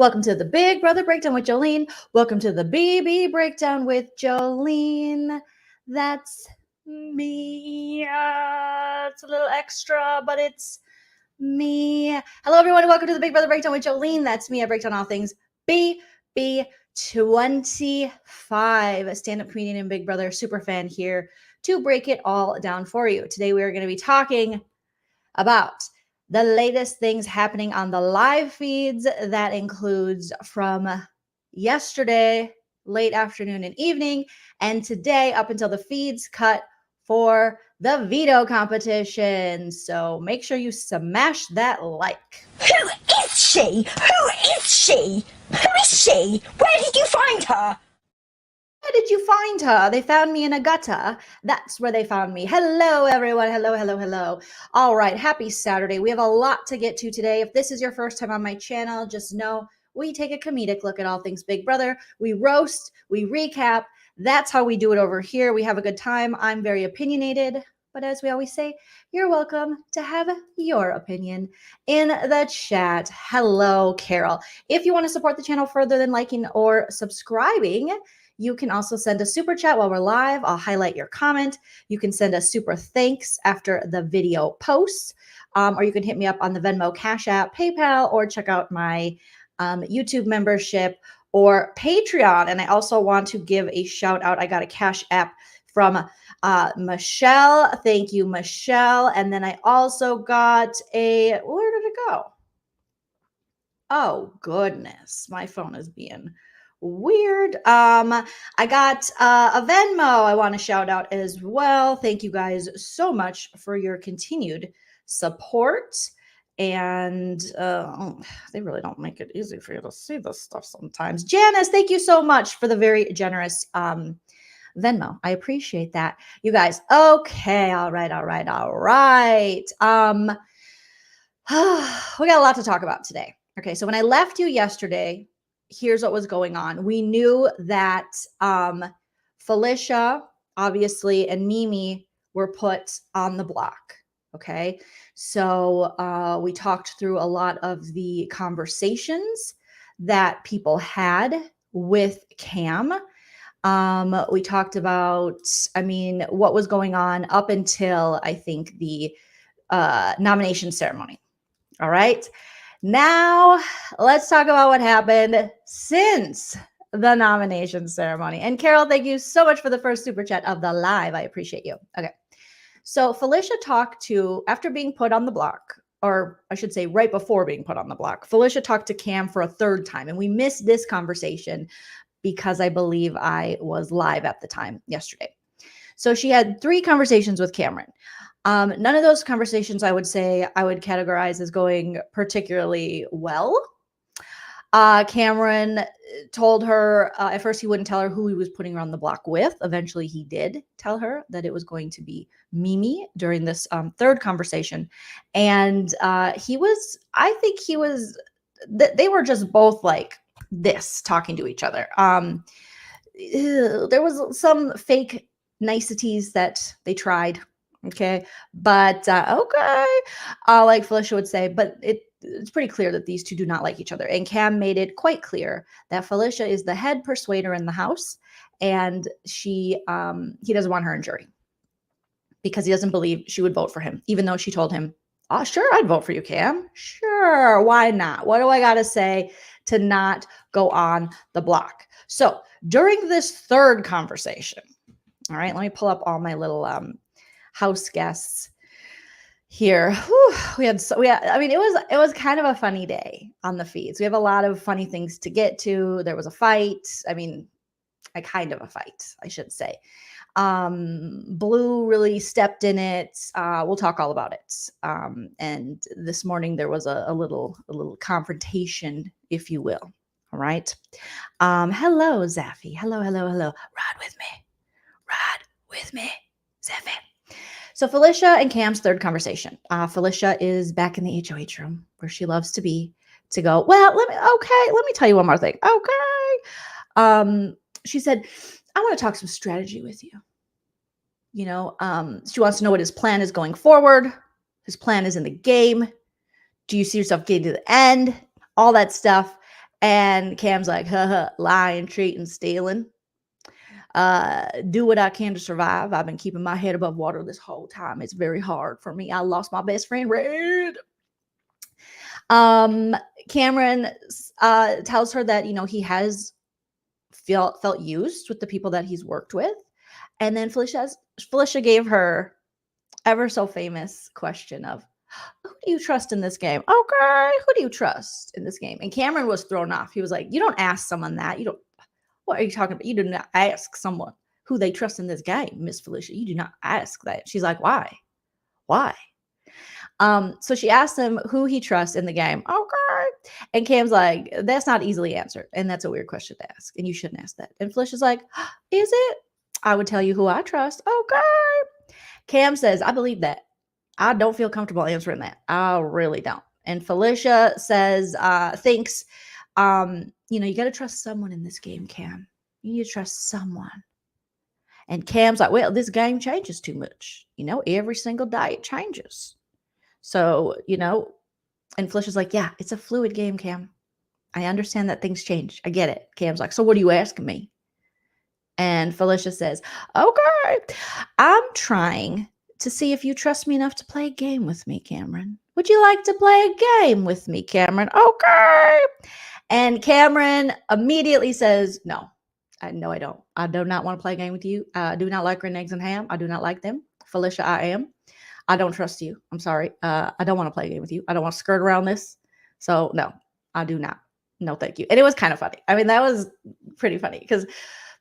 Welcome to the Big Brother Breakdown with Joleen. Welcome to the BB Breakdown with Joleen. That's me. It's a little extra, but it's me. Hello, everyone. Welcome to the Big Brother Breakdown with Joleen. That's me. I break down all things BB25. Stand-up comedian and Big Brother super fan here to break it all down for you. Today, we are going to be talking about the latest things happening on the live feeds. That includes from yesterday, late afternoon and evening, and today up until the feeds cut for the veto competition. So make sure you smash that like. Who is she? Who is she? Who is she? Where did you find her? Where did you find her? They found me in a gutter. That's where they found me. Hello, everyone. Hello. All right. Happy Saturday. We have a lot to get to today. If this is your first time on my channel, just know we take a comedic look at all things Big Brother. We roast, we recap. That's how we do it over here. We have a good time. I'm very opinionated, but as we always say, you're welcome to have your opinion in the chat. Hello, Carol. If you want to support the channel further than liking or subscribing, you can also send a super chat while we're live. I'll highlight your comment. You can send a super thanks after the video posts, or you can hit me up on the Venmo, Cash App, PayPal, or check out my YouTube membership or Patreon. And I also want to give a shout out. I got a Cash App from Michelle. Thank you, Michelle. And then I also got a, where did it go? Oh, goodness. My phone is being weird. I got a Venmo I want to shout out as well. Thank you guys so much for your continued support. And they really don't make it easy for you to see this stuff sometimes. Janice, thank you so much for the very generous Venmo. I appreciate that. You guys, okay, all right. We got a lot to talk about today. Okay, so when I left you yesterday, here's what was going on. We knew that Felicia, obviously, and Mimi were put on the block. Okay, so we talked through a lot of the conversations that people had with Cam. We talked about, what was going on up until, I think, the nomination ceremony. All right. Now, let's talk about what happened since the nomination ceremony. And Carol, thank you so much for the first super chat of the live. I appreciate you. Okay. So Felicia talked to, after being put on the block, or I should say right before being put on the block, Felicia talked to Cam for a third time. And we missed this conversation because I believe I was live at the time yesterday. So she had 3 conversations with Cameron. None of those conversations I would say I would categorize as going particularly well. Cameron told her, at first he wouldn't tell her who he was putting her on the block with. Eventually he did tell her that it was going to be Mimi during this third conversation. And they were just both like this, talking to each other. There was some fake niceties that they tried. Okay. But, like Felicia would say, but it's pretty clear that these two do not like each other. And Cam made it quite clear that Felicia is the head persuader in the house. And he doesn't want her in jury because he doesn't believe she would vote for him, even though she told him, oh, sure, I'd vote for you, Cam. Sure. Why not? What do I got to say to not go on the block? So during this third conversation, all right, let me pull up all my little, house guests here. Whew, it was kind of a funny day on the feeds. We have a lot of funny things to get to. There was a fight. A kind of a fight, I should say. Blue really stepped in it. We'll talk all about it. And this morning there was a little confrontation, if you will. All right. Hello, Zaffy. Hello. Ride with me, Zaffy. So Felicia and Cam's third conversation. Felicia is back in the HOH room where she loves to be to go, well, let me tell you one more thing. Okay. She said, I want to talk some strategy with you. She wants to know what his plan is going forward. His plan is in the game. Do you see yourself getting to the end? All that stuff. And Cam's like, lying, cheating, stealing. Do what I can to survive. I've been keeping my head above water this whole time. It's very hard for me. I lost my best friend, Red. Cameron tells her that, he has felt used with the people that he's worked with. And then Felicia gave her ever so famous question of, who do you trust in this game? Okay, who do you trust in this game? And Cameron was thrown off. He was like, you don't ask someone that. What are you talking about? You do not ask someone who they trust in this game, Miss Felicia. You do not ask that. She's like, why? Why? So she asked him who he trusts in the game. Okay. And Cam's like, that's not easily answered. And that's a weird question to ask. And you shouldn't ask that. And Felicia's like, is it? I would tell you who I trust. Okay. Cam says, I believe that. I don't feel comfortable answering that. I really don't. And Felicia says, thinks, you got to trust someone in this game, Cam. You need to trust someone. And Cam's like, well, this game changes too much. Every single day it changes. So, and Felicia's like, yeah, it's a fluid game, Cam. I understand that things change. I get it. Cam's like, so what are you asking me? And Felicia says, okay, I'm trying to see if you trust me enough to play a game with me, Cameron. Would you like to play a game with me, Cameron? Okay. And Cameron immediately says, no, I don't. I do not want to play a game with you. I do not like green eggs and ham. I do not like them. Felicia, I am. I don't trust you. I'm sorry. I don't want to play a game with you. I don't want to skirt around this. So no, I do not. No, thank you. And it was kind of funny. I mean, that was pretty funny because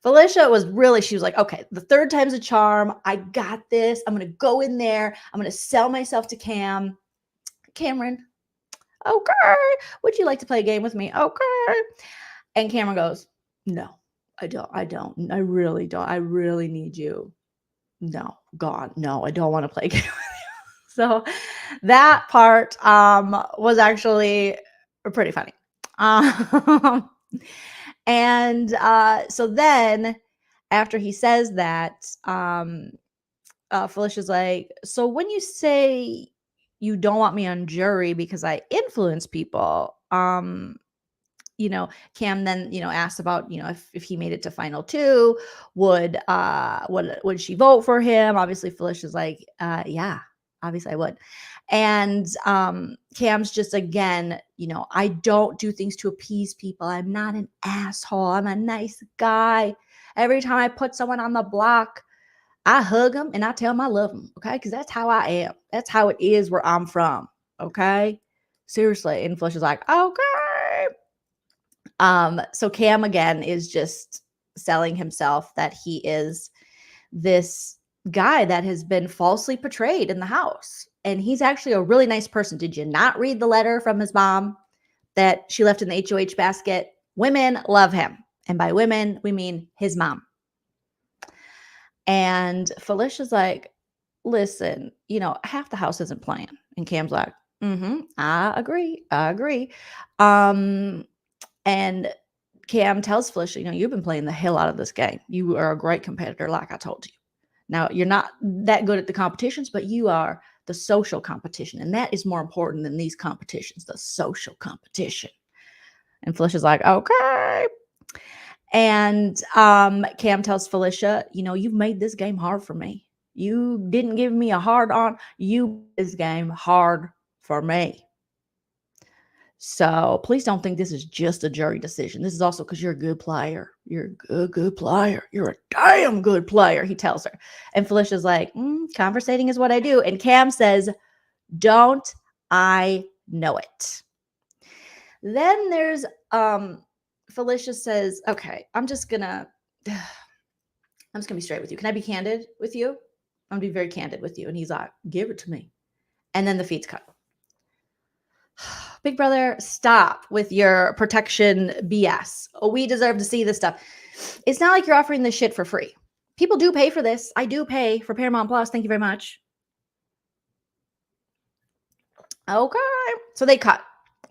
Felicia she was like, okay, the third time's a charm. I got this. I'm going to go in there. I'm going to sell myself to Cameron. Okay. Would you like to play a game with me? Okay. And Cameron goes, no, I don't. I really don't. I really need you. No, God, no, I don't want to play a game with you. So that part was actually pretty funny. And so then after he says that, Felicia's like, so when you say you don't want me on jury because I influence people, Cam then, asked about, if he made it to final two, would she vote for him? Obviously Felicia's like, yeah, obviously I would. And Cam's just, again, I don't do things to appease people. I'm not an asshole. I'm a nice guy. Every time I put someone on the block, I hug them and I tell them I love them. Okay. Cause that's how I am. That's how it is where I'm from. Okay. Seriously. And Felicia's like, okay. So Cam again is just selling himself that he is this guy that has been falsely portrayed in the house. And he's actually a really nice person. Did you not read the letter from his mom that she left in the HOH basket? Women love him. And by women, we mean his mom. And Felicia's like, listen, half the house isn't playing. And Cam's like, I agree. And Cam tells Felicia, you've been playing the hell out of this game. You are a great competitor, like I told you. Now, you're not that good at the competitions, but you are the social competition. And that is more important than these competitions, the social competition. And Felicia's like, okay. And Cam tells Felicia, you've made this game hard for me. You didn't give me a hard on. You made this game hard for me. So please don't think this is just a jury decision. This is also because you're a good player. You're a good player. You're a damn good player, he tells her. And Felicia's like, conversating is what I do. And Cam says, don't I know it? Then there's Felicia says, okay, I'm just gonna be straight with you. Can I be candid with you? I'm gonna be very candid with you. And he's like, give it to me. And then the feed's cut. Big brother, stop with your protection BS. We deserve to see this stuff. It's not like you're offering this shit for free. People do pay for this. I do pay for Paramount Plus. Thank you very much. Okay. So they cut.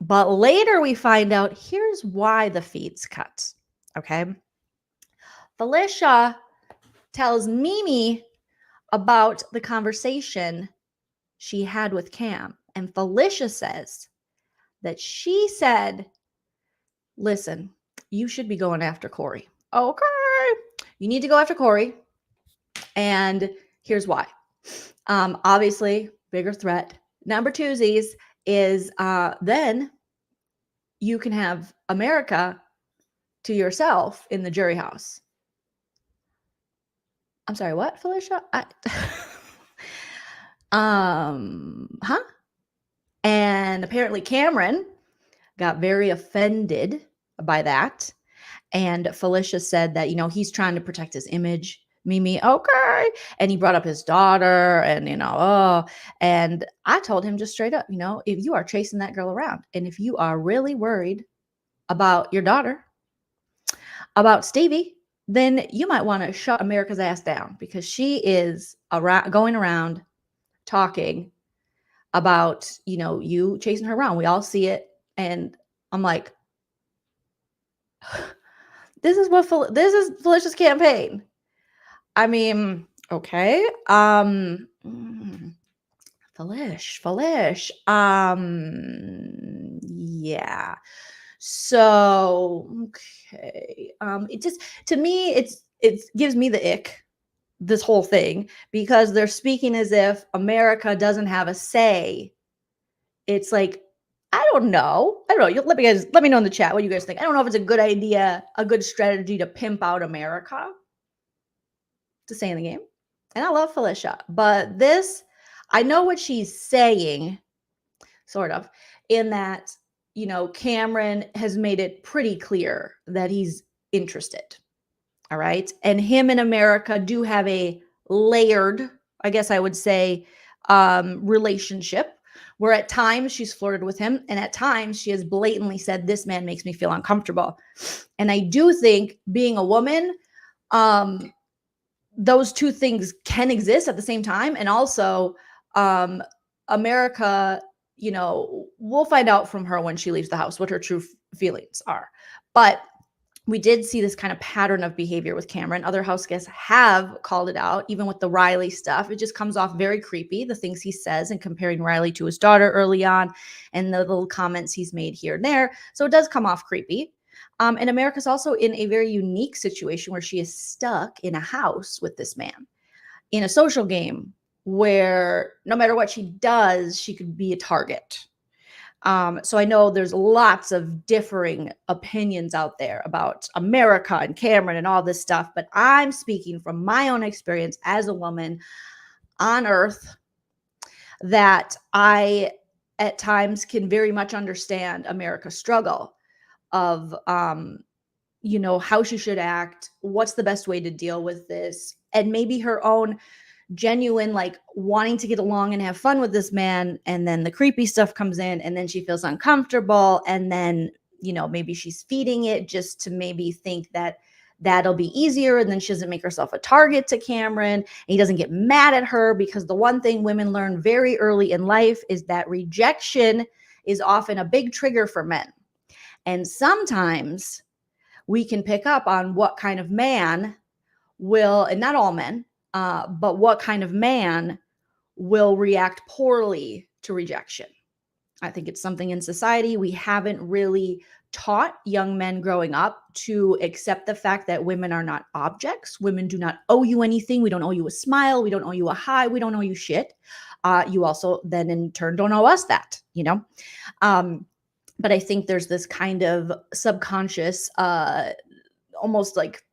But later we find out here's why the feed's cut. Okay. Felicia tells Mimi about the conversation she had with Cam. And Felicia says that she said listen, you should be going after Corey. Okay. You need to go after Corey. And here's why. Obviously, bigger threat. Number twosies is then you can have America to yourself in the jury house. I'm sorry, what, Felicia? Huh? And apparently Cameron got very offended by that. And Felicia said that, he's trying to protect his image. Mimi, okay. And he brought up his daughter and, and I told him just straight up, if you are chasing that girl around and if you are really worried about your daughter, about Stevie, then you might want to shut America's ass down because she is going around talking about, you chasing her around. We all see it. And I'm like, this is Felicia's campaign. I mean, okay. Felish. Yeah. So, okay. It just, to me, it gives me the ick, this whole thing, because they're speaking as if America doesn't have a say. It's like, I don't know. Let me know in the chat what you guys think. I don't know if it's a good idea, a good strategy to pimp out America to stay in the game. And I love Felicia, but I know what she's saying, sort of, in that, Cameron has made it pretty clear that he's interested. All right. And him and America do have a layered, I guess I would say, relationship where at times she's flirted with him and at times she has blatantly said, this man makes me feel uncomfortable. And I do think, being a woman, those two things can exist at the same time. And also, America, we'll find out from her when she leaves the house what her true feelings are. But we did see this kind of pattern of behavior with Cameron. Other house guests have called it out, even with the Riley stuff. It just comes off very creepy, the things he says, and comparing Riley to his daughter early on and the little comments he's made here and there. So it does come off creepy. And America's also in a very unique situation where she is stuck in a house with this man in a social game where no matter what she does, she could be a target. So I know there's lots of differing opinions out there about America and Cameron and all this stuff, but I'm speaking from my own experience as a woman on Earth, that I at times can very much understand America's struggle of, how she should act, what's the best way to deal with this, and maybe her own genuine, like, wanting to get along and have fun with this man, and then the creepy stuff comes in and then she feels uncomfortable, and then maybe she's feeding it just to maybe think that that'll be easier, and then she doesn't make herself a target to Cameron, and he doesn't get mad at her, because the one thing women learn very early in life is that rejection is often a big trigger for men. And sometimes we can pick up on what kind of man will, and not all men, but what kind of man will react poorly to rejection. I think it's something in society we haven't really taught young men growing up to accept the fact that women are not objects. Women do not owe you anything. We don't owe you a smile. We don't owe you a hi. We don't owe you shit. You also then in turn don't owe us that, but I think there's this kind of subconscious, almost like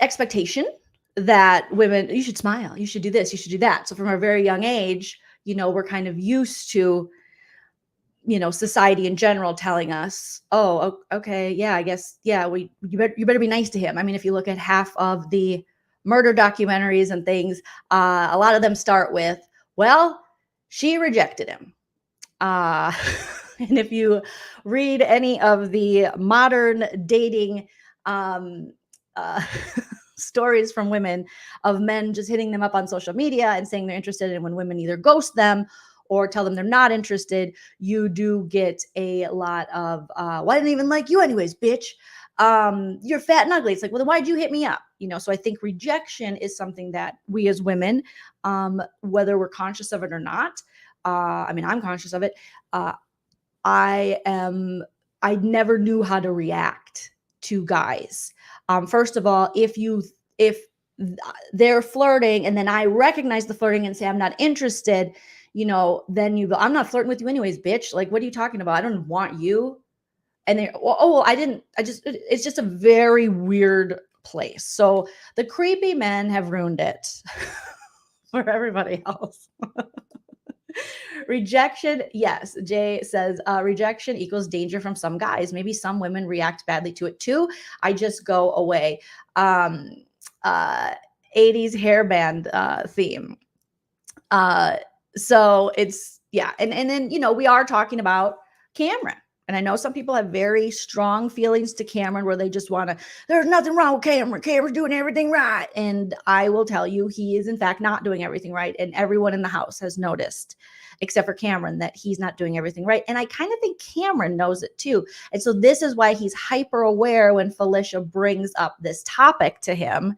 expectation that women, you should smile, you should do this, you should do that. So from a very young age, we're kind of used to, society in general telling us, oh, okay, yeah, I guess, yeah, you better be nice to him. I mean, if you look at half of the murder documentaries and things, a lot of them start with, well, she rejected him. And if you read any of the modern dating stories from women of men just hitting them up on social media and saying they're interested, and when women either ghost them or tell them they're not interested, you do get a lot of, well, I didn't even like you anyways, bitch. You're fat and ugly. It's like, well, then why'd you hit me up? So I think rejection is something that we as women, whether we're conscious of it or not, I mean, I'm conscious of it. I never knew how to react to guys. First of all, if they're flirting and then I recognize the flirting and say I'm not interested, then you go, I'm not flirting with you anyways, bitch. Like, what are you talking about? I don't want you. And they, well, it's just a very weird place. So the creepy men have ruined it for everybody else. Rejection, yes. Jay says rejection equals danger from some guys. Maybe some women react badly to it too. I just go away. 80s hairband theme. So it's, yeah. And then, we are talking about Cameron. And I know some people have very strong feelings to Cameron where they just want to, there's nothing wrong with Cameron. Cameron's doing everything right. And I will tell you, he is in fact not doing everything right. And everyone in the house has noticed, except for Cameron, that he's not doing everything right. And I kind of think Cameron knows it too. And so this is why he's hyper aware when Felicia brings up this topic to him.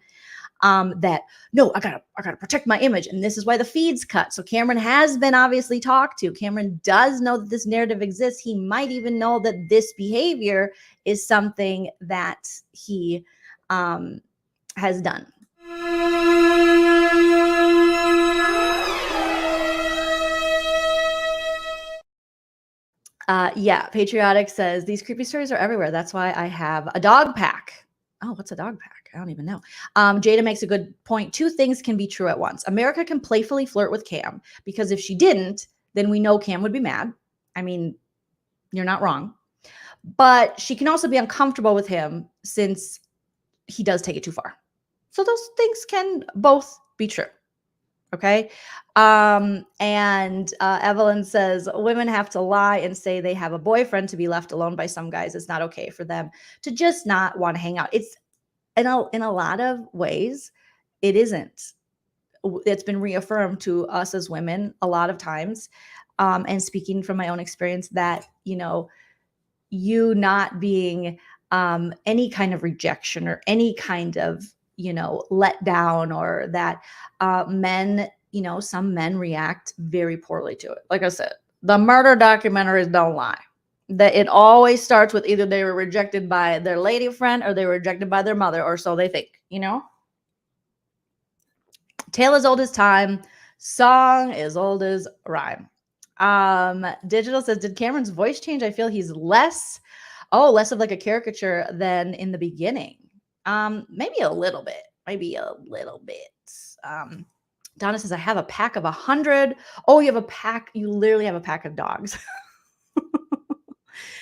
That no, I gotta protect my image. And this is why the feed's cut. So Cameron has been obviously talked to. Cameron does know that this narrative exists. He might even know that this behavior is something that he has done. Yeah, Patriotic says these creepy stories are everywhere. That's why I have a dog pack. Oh, what's a dog pack? I don't even know. Jada makes a good point. Two things can be true at once. America can playfully flirt with Cam because if she didn't, then we know Cam would be mad. I mean, you're not wrong. But she can also be uncomfortable with him since he does take it too far. So those things can both be true. Okay. And Evelyn says women have to lie and say they have a boyfriend to be left alone by some guys. It's not okay for them to just not want to hang out. It's in a lot of ways, it isn't. It's been reaffirmed to us as women a lot of times. And speaking from my own experience that, you not being any kind of rejection or any kind of, let down, or that men, some men react very poorly to it. Like I said, the murder documentaries don't lie. That it always starts with either they were rejected by their lady friend or they were rejected by their mother, or so they think, Tale as old as time, song as old as rhyme. Digital says, did Cameron's voice change? I feel he's less of like a caricature than in the beginning. Maybe a little bit. Donna says, I have a pack of 100. Oh, you have a pack. You literally have a pack of dogs.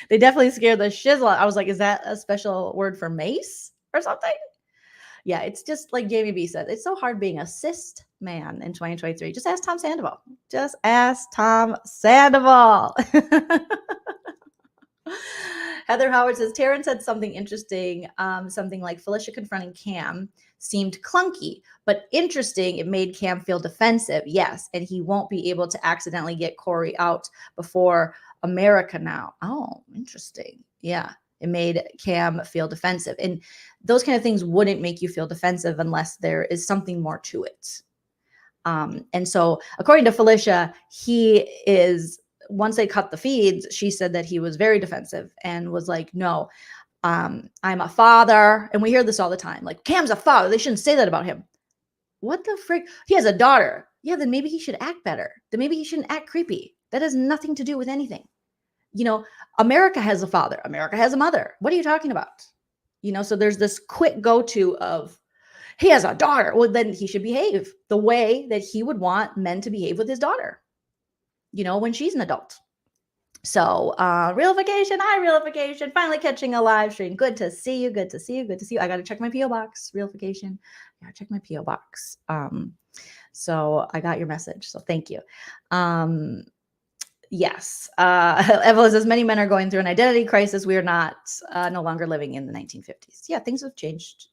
They definitely scared the shizzle. I was like, is that a special word for mace or something? Yeah, it's just like Jamie B said, it's so hard being a cis man in 2023. Just ask Tom Sandoval. Heather Howard says, Taryn said something interesting, something like Felicia confronting Cam seemed clunky, but interesting. It made Cam feel defensive. Yes, and he won't be able to accidentally get Corey out before America now. Oh, interesting. Yeah, it made Cam feel defensive. And those kind of things wouldn't make you feel defensive unless there is something more to it. And so according to Felicia, once they cut the feeds, she said that he was very defensive and was like, no, I'm a father. And we hear this all the time. Like, Cam's a father. They shouldn't say that about him. What the frick? He has a daughter. Yeah, then maybe he should act better. Then maybe he shouldn't act creepy. That has nothing to do with anything. America has a father. America has a mother. What are you talking about? So there's this quick go-to of, he has a daughter. Well, then he should behave the way that he would want men to behave with his daughter, when she's an adult. So realification, finally catching a live stream. Good to see you. I got to check my P.O. box. Realification. I got to check my P.O. box. So I got your message. So thank you. Yes. Evelyn says many men are going through an identity crisis. We are no longer living in the 1950s. Yeah, things have changed.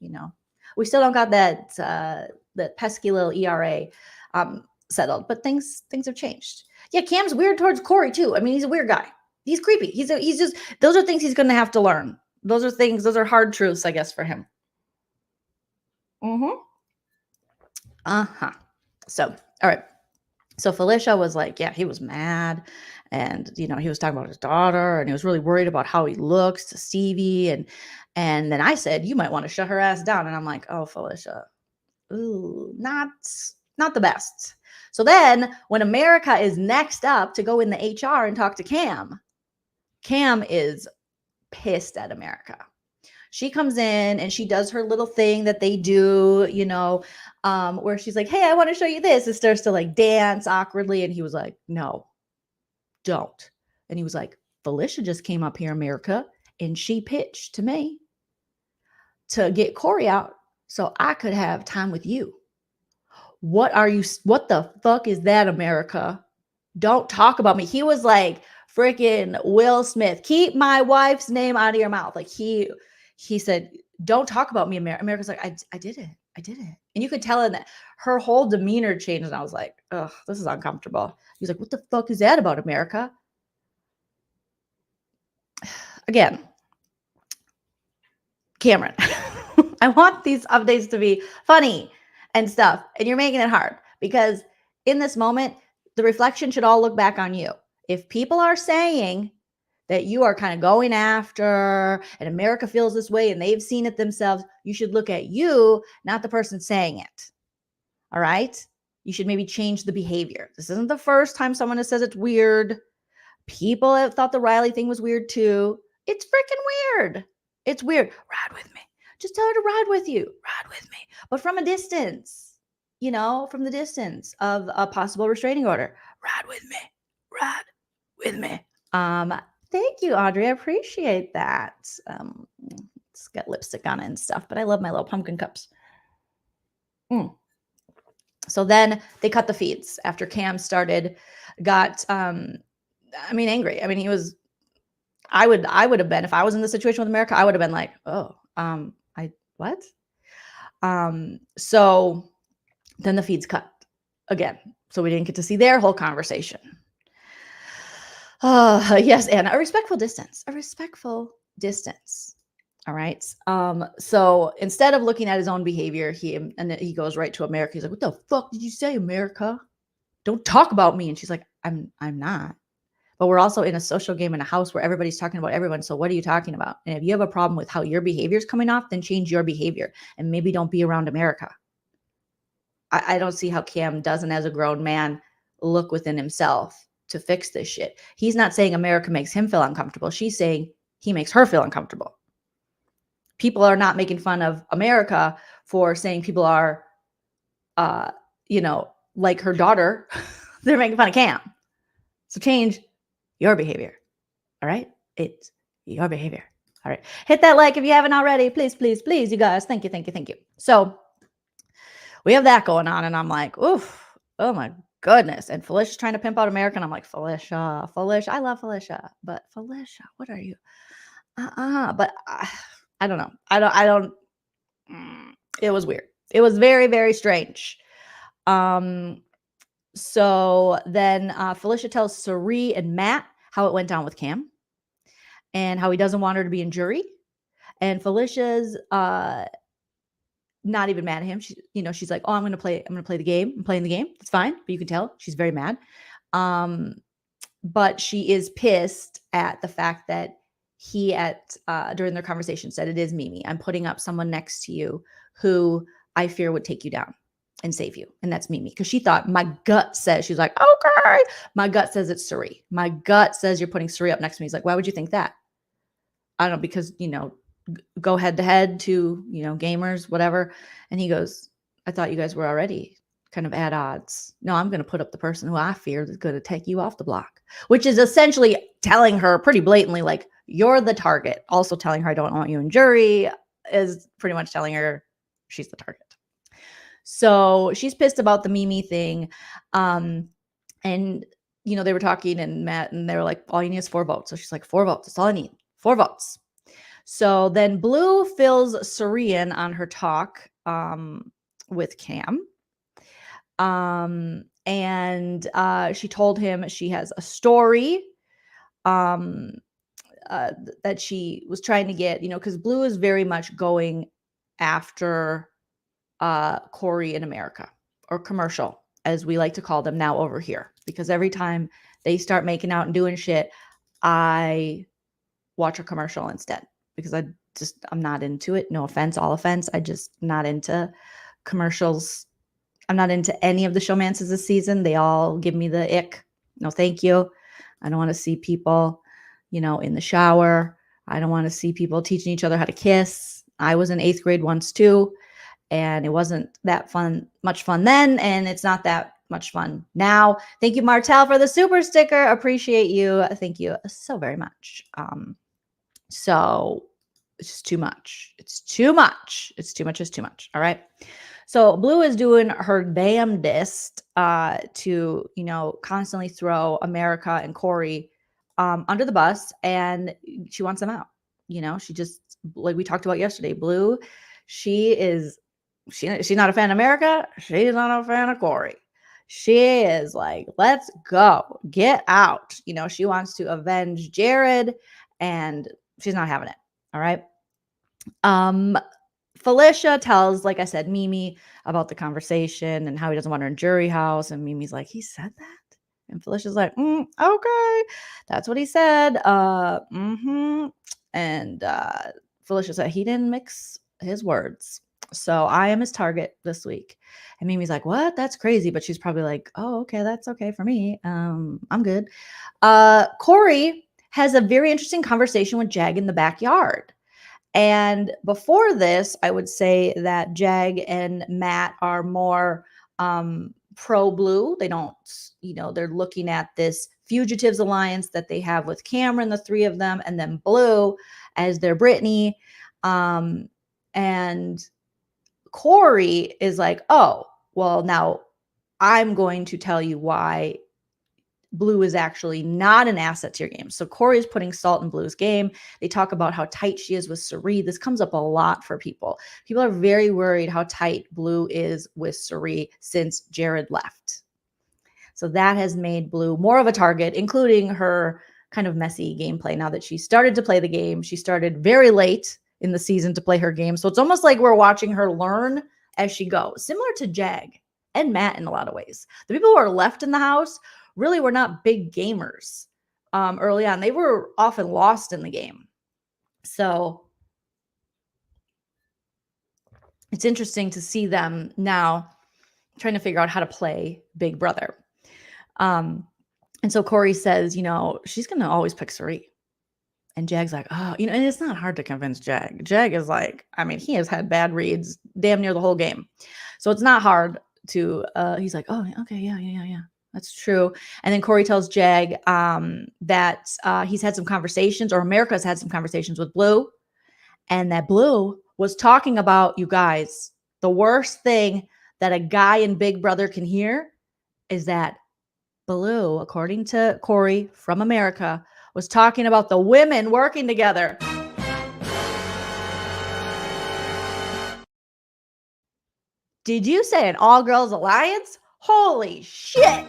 We still don't got that pesky little ERA settled, but things have changed. Yeah, Cam's weird towards Corey too. I mean, he's a weird guy. He's creepy. He's just, those are things he's going to have to learn. Those are hard truths, I guess, for him. Uh-huh. So, all right. So Felicia was like, yeah, he was mad. And, you know, he was talking about his daughter, and he was really worried about how he looks to Stevie. And then I said, you might want to shut her ass down. And I'm like, oh, Felicia, ooh, not the best. So then when America is next up to go in the HR and talk to Cam is pissed at America. She comes in and she does her little thing that they do, you know, where she's like, hey, I want to show you this. And starts to like dance awkwardly. And he was like, no, don't. And he was like, Felicia just came up here, America, and she pitched to me to get Corey out so I could have time with you. What the fuck is that, America? Don't talk about me. He was like freaking Will Smith. Keep my wife's name out of your mouth. Like he said, don't talk about me, America. America's like, I did it. I did it. And you could tell in that her whole demeanor changed. And I was like, ugh, this is uncomfortable. He's like, what the fuck is that about, America? Again, Cameron, I want these updates to be funny and stuff. And you're making it hard because in this moment, the reflection should all look back on you. If people are saying that you are kind of going after and America feels this way and they've seen it themselves, you should look at you, not the person saying it. All right? You should maybe change the behavior. This isn't the first time someone has said it's weird. People have thought the Riley thing was weird too. It's freaking weird. It's weird. Ride with me. Just tell her to ride with you. Ride with me. But from a distance, you know, from the distance of a possible restraining order. Ride with me. Ride with me. Thank you, Audrey. I appreciate that. It's got lipstick on it and stuff, but I love my little pumpkin cups. So then they cut the feeds after Cam got angry. I mean, he was, I would have been, if I was in the situation with America, I would have been like, oh, what? So then the feeds cut again. So we didn't get to see their whole conversation. Yes, Anna, a respectful distance. All right. So instead of looking at his own behavior, he goes right to America. He's like, what the fuck did you say, America? Don't talk about me. And she's like, I'm not. But we're also in a social game in a house where everybody's talking about everyone. So what are you talking about? And if you have a problem with how your behavior is coming off, then change your behavior and maybe don't be around America. I don't see how Cam doesn't, as a grown man, look within himself to fix this shit. He's not saying America makes him feel uncomfortable. She's saying he makes her feel uncomfortable. People are not making fun of America for saying people are, like her daughter. They're making fun of Cam. So change your behavior. All right? It's your behavior. All right. Hit that like if you haven't already. Please, please, please, you guys. Thank you, thank you, thank you. So we have that going on, and I'm like, oof, oh my goodness. And Felicia's trying to pimp out America, and I'm like, Felicia, I love Felicia, but Felicia, what are you? But I don't know. I don't. It was weird. It was very, very strange. So then Felicia tells Cirie and Matt how it went down with Cam and how he doesn't want her to be in jury. And Felicia's not even mad at him. She's like, oh, I'm going to play the game. I'm playing the game. It's fine. But you can tell she's very mad. But she is pissed at the fact that he during their conversation said, it is Mimi. I'm putting up someone next to you who I fear would take you down and save you. And that's Mimi. Because she thought, my gut says, she's like, okay. My gut says it's Cirie. My gut says you're putting Cirie up next to me. He's like, why would you think that? I don't know, because, go head to head to, gamers, whatever. And he goes, I thought you guys were already kind of at odds. No, I'm going to put up the person who I fear is going to take you off the block, which is essentially telling her pretty blatantly, like, you're the target. Also telling her I don't want you in jury is pretty much telling her she's the target. So she's pissed about the Mimi thing. And, they were talking and Matt, and they were like, all you need is 4 votes. So she's like, 4 votes. That's all I need. 4 votes. So then Blue fills Cirie in on her talk with Cam. And she told him she has a story that she was trying to get, because Blue is very much going after Corey in America, or commercial, as we like to call them now over here, because every time they start making out and doing shit, I watch a commercial instead because I'm not into it. No offense, all offense. I just not into commercials. I'm not into any of the showmances this season. They all give me the ick. No, thank you. I don't want to see people, in the shower. I don't want to see people teaching each other how to kiss. I was in 8th grade once too, and it wasn't that much fun then, and it's not that much fun now. Thank you, Martel, for the super sticker. Appreciate you. Thank you so very much. So it's just too much. It's too much. It's too much. It's too much. All right. So Blue is doing her damnedest to, constantly throw America and Corey under the bus, and she wants them out. She just, like we talked about yesterday, Blue, she's not a fan of America. She's not a fan of Corey. She is like, let's go, get out. She wants to avenge Jared, and she's not having it. All right. Felicia tells, like I said, Mimi about the conversation and how he doesn't want her in jury house. And Mimi's like, he said that? And Felicia's like, okay, that's what he said. And Felicia said he didn't mix his words. So I am his target this week. And Mimi's like, what? That's crazy. But she's probably like, oh, okay, that's okay for me. I'm good. Corey has a very interesting conversation with Jag in the backyard. And before this, I would say that Jag and Matt are more pro Blue. They don't, they're looking at this Fugitives alliance that they have with Cameron, the three of them, and then Blue as their Brittany. And Corey is like, oh, well, now I'm going to tell you why Blue is actually not an asset to your game. So Corey is putting salt in Blue's game. They talk about how tight she is with Cirie. This comes up a lot for people. People are very worried how tight Blue is with Cirie since Jared left. So that has made Blue more of a target, including her kind of messy gameplay. Now that she started to play the game, she started very late in the season to play her game. So it's almost like we're watching her learn as she goes, similar to Jag and Matt in a lot of ways. The people who are left in the house really were not big gamers early on. They were often lost in the game. So it's interesting to see them now trying to figure out how to play Big Brother. And so Corey says, she's going to always pick Cirie. And Jag's like, oh, and it's not hard to convince Jag. Jag is like, he has had bad reads damn near the whole game. So it's not hard to, he's like, oh, okay, yeah. That's true. And then Corey tells Jag that he's had some conversations, or America's had some conversations with Blue, and that Blue was talking about, you guys, the worst thing that a guy in Big Brother can hear is that Blue, according to Corey from America, was talking about the women working together. Did you say an all-girls alliance? Holy shit.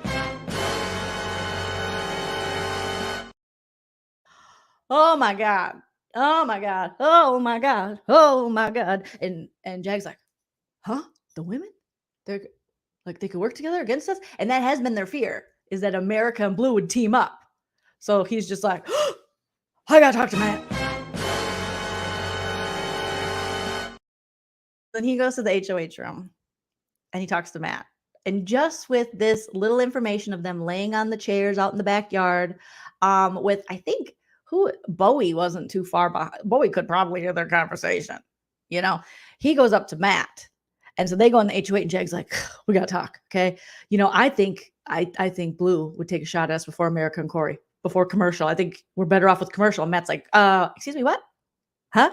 Oh my God. Oh my God. Oh my God. Oh my God. And Jag's like, huh? The women? They're like, they could work together against us? And that has been their fear, is that America and Blue would team up. So he's just like, oh, I gotta talk to Matt. Then he goes to the HOH room and he talks to Matt. And just with this little information of them laying on the chairs out in the backyard, with, I think, Bowie wasn't too far behind. Bowie could probably hear their conversation. He goes up to Matt. And so they go on the HOH and Jag's like, we got to talk. Okay. I think Blue would take a shot at us before America and Corey, before commercial. I think we're better off with commercial. And Matt's like, excuse me, what? Huh?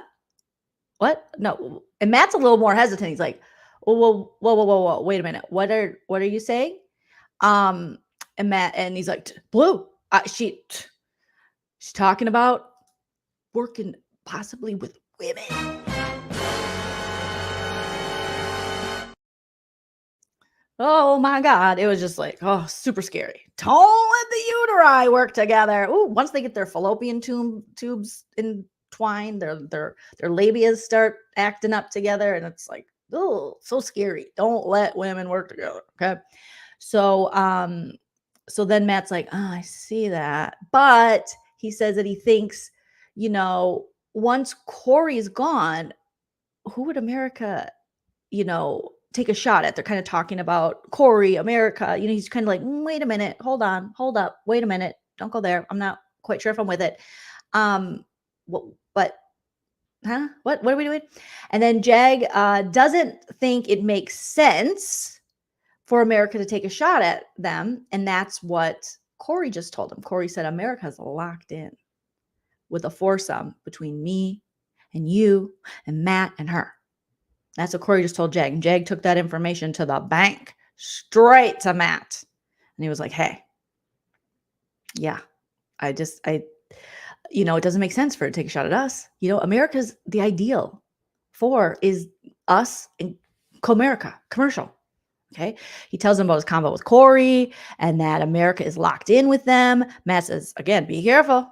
What? No. And Matt's a little more hesitant. He's like, whoa. Wait a minute. What are you saying? And Matt, and he's like, Blue, she's talking about working possibly with women. Oh my God. It was just like, oh, super scary. Don't let the uteri work together. Ooh, once they get their fallopian tubes entwined, their labias start acting up together. And it's like, oh, so scary. Don't let women work together. Okay. So So then Matt's like, oh, I see that. But he says that he thinks, once Corey's gone, who would America, take a shot at? They're kind of talking about Corey, America. He's kind of like, wait a minute, hold up, wait a minute, don't go there. I'm not quite sure if I'm with it. But what are we doing? And then Jag doesn't think it makes sense for America to take a shot at them. And that's what Corey just told him. Corey said, America's locked in with a foursome between me and you and Matt and her. That's what Corey just told Jag. And Jag took that information to the bank, straight to Matt. And he was like, hey, yeah, it doesn't make sense for it to take a shot at us. America's the ideal for is us and Comerica, commercial. Okay. He tells them about his combo with Corey and that America is locked in with them. Matt says, again, be careful.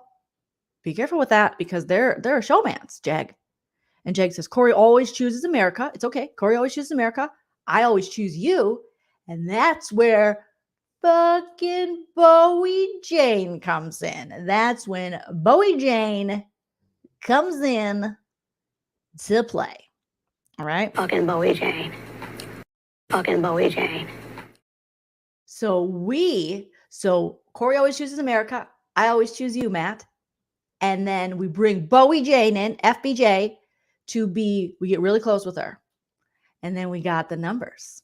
Be careful with that because they're a showmans, Jag. And Jag says, Corey always chooses America. It's okay. Corey always chooses America. I always choose you. And that's where fucking Bowie Jane comes in. That's when Bowie Jane comes in to play. All right. Fucking Bowie Jane. Fucking Bowie Jane. So Corey always chooses America. I always choose you, Matt. And then we bring Bowie Jane in, FBJ, we get really close with her. And then we got the numbers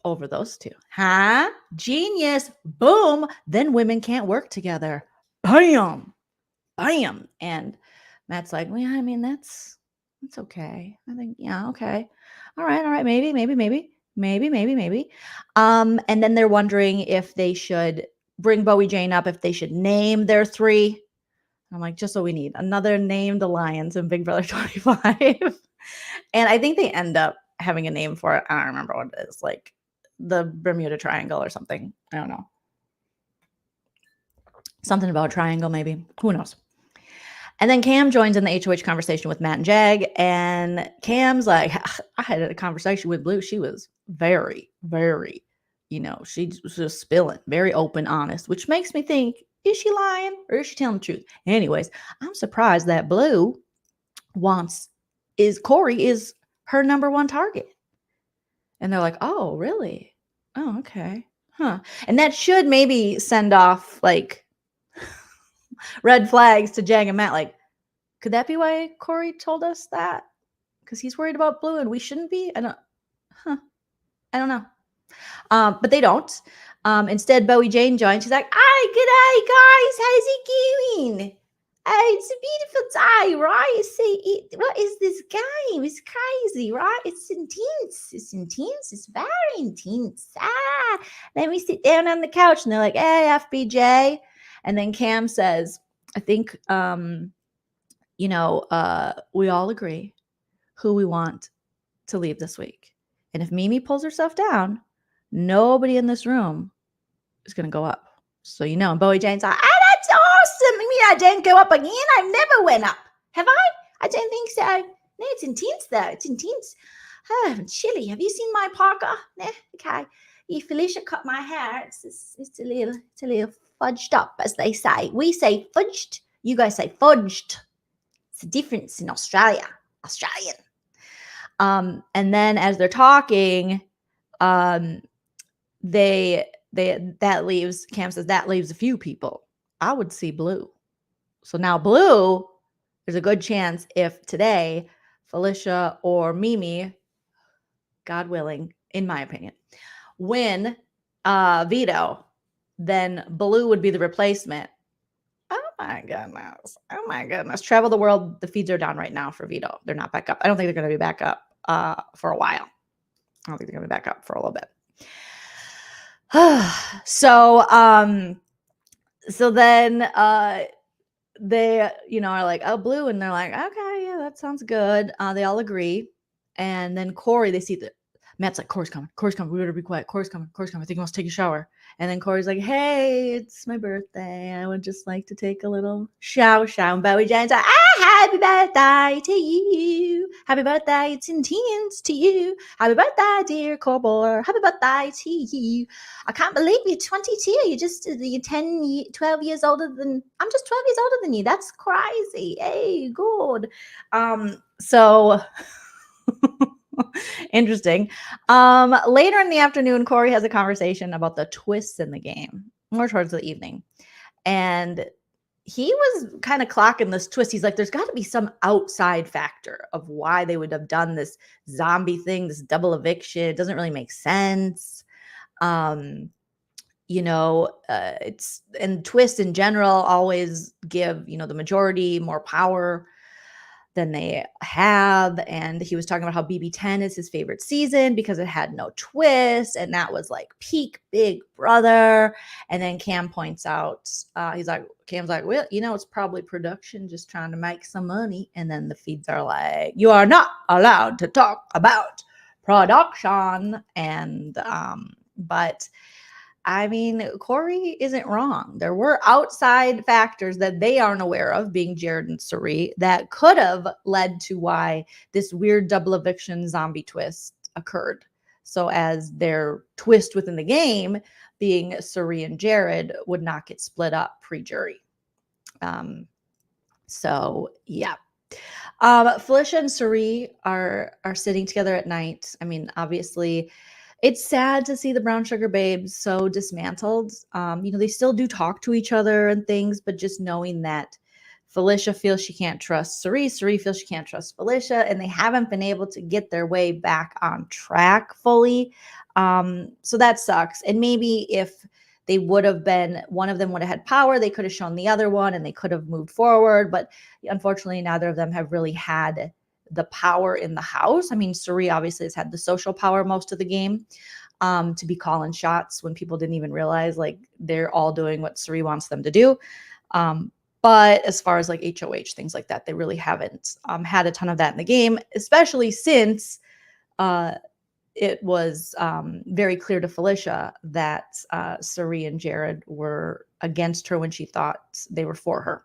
over those two. Huh? Genius. Boom. Then women can't work together. Bam. Bam. And Matt's like, well, yeah, I mean, that's okay. I think, yeah, okay. All right. Maybe. And then they're wondering if they should bring Bowie Jane up, if they should name their three. I'm like, just what we need. Another named alliance in Big Brother 25. And I think they end up having a name for it. I don't remember what it is. Like the Bermuda Triangle or something. I don't know. Something about a triangle, maybe. Who knows? And then Cam joins in the HOH conversation with Matt and Jag. And Cam's like, I had a conversation with Blue. She was very, very, she was just spilling, very open, honest, which makes me think, is she lying or is she telling the truth? Anyways, I'm surprised that Blue Corey is her number one target. And they're like, oh, really? Oh, okay. Huh. And that should maybe send off like red flags to Jag and Matt. Like, could that be why Corey told us that? Because he's worried about Blue and we shouldn't be? I don't know. But they don't. Instead, Bowie Jane joins. She's like, "Hi, good day, guys. How's it going? It's a beautiful day, right? What is this game? It's crazy, right? It's intense. It's very intense. Let me sit down on the couch." And they're like, "Hey, FBJ." And then Cam says, "I think, we all agree who we want to leave this week. And if Mimi pulls herself down, nobody in this room is going to go up." So, and Bowie Jane's like, "Oh, that's awesome. I didn't go up again. I never went up. Have I? I don't think so. No, it's intense, though. It's intense. Oh, I'm chilly. Have you seen my parka? No? Okay. If Felicia cut my hair, it's a little fudged up, as they say. We say fudged. You guys say fudged. It's a difference in Australian. And then as they're talking, Cam says that leaves a few people. I would see Blue. So now Blue, there's a good chance if today Felicia or Mimi, God willing, in my opinion, win Veto, then Blue would be the replacement. Oh my goodness. Travel the world. The feeds are down right now for Veto. They're not back up. I don't think they're going to be back up for a while. I don't think they're going to be back up for a little bit. So then they, are like, oh, Blue. And they're like, okay, yeah, that sounds good. They all agree. And then Corey, they see Matt's like, Corey's coming. We better be quiet. Corey's coming. I think he wants to take a shower. And then Corey's like, hey, it's my birthday. I would just like to take a little shower. And Bowie Jane's like, happy birthday to you. Happy birthday, it's intense to you. Happy birthday, dear Corboy. Happy birthday to you. I can't believe you're 22. You're 12 years older than, I'm just 12 years older than you. That's crazy. Hey, good. So interesting. Later in the afternoon, Corey has a conversation about the twists in the game, more towards the evening. And he was kind of clocking this twist. He's like, there's got to be some outside factor of why they would have done this zombie thing, this double eviction. It doesn't really make sense. It's, and twists in general always give, the majority more power than they have. And he was talking about how BB10 is his favorite season because it had no twist. And that was like peak Big Brother. And then Cam points out, Cam's like, well, it's probably production just trying to make some money. And then the feeds are like, you are not allowed to talk about production. And, but I mean, Corey isn't wrong. There were outside factors that they aren't aware of, being Jared and Cirie, that could have led to why this weird double eviction zombie twist occurred. So as their twist within the game, being Cirie and Jared, would not get split up pre-jury. So yeah. Felicia and Cirie are sitting together at night. I mean, obviously, it's sad to see the Brown Sugar Babes so dismantled. They still do talk to each other and things, but just knowing that Felicia feels she can't trust Cirie, Cirie feels she can't trust Felicia, and they haven't been able to get their way back on track fully. So that sucks. And maybe if they would have been, one of them would have had power, they could have shown the other one and they could have moved forward. But unfortunately, neither of them have really had the power in the house. I mean, Cirie obviously has had the social power most of the game, to be calling shots when people didn't even realize like they're all doing what Cirie wants them to do. But as far as like HOH, things like that, they really haven't had a ton of that in the game, especially since it was very clear to Felicia that Cirie and Jared were against her when she thought they were for her.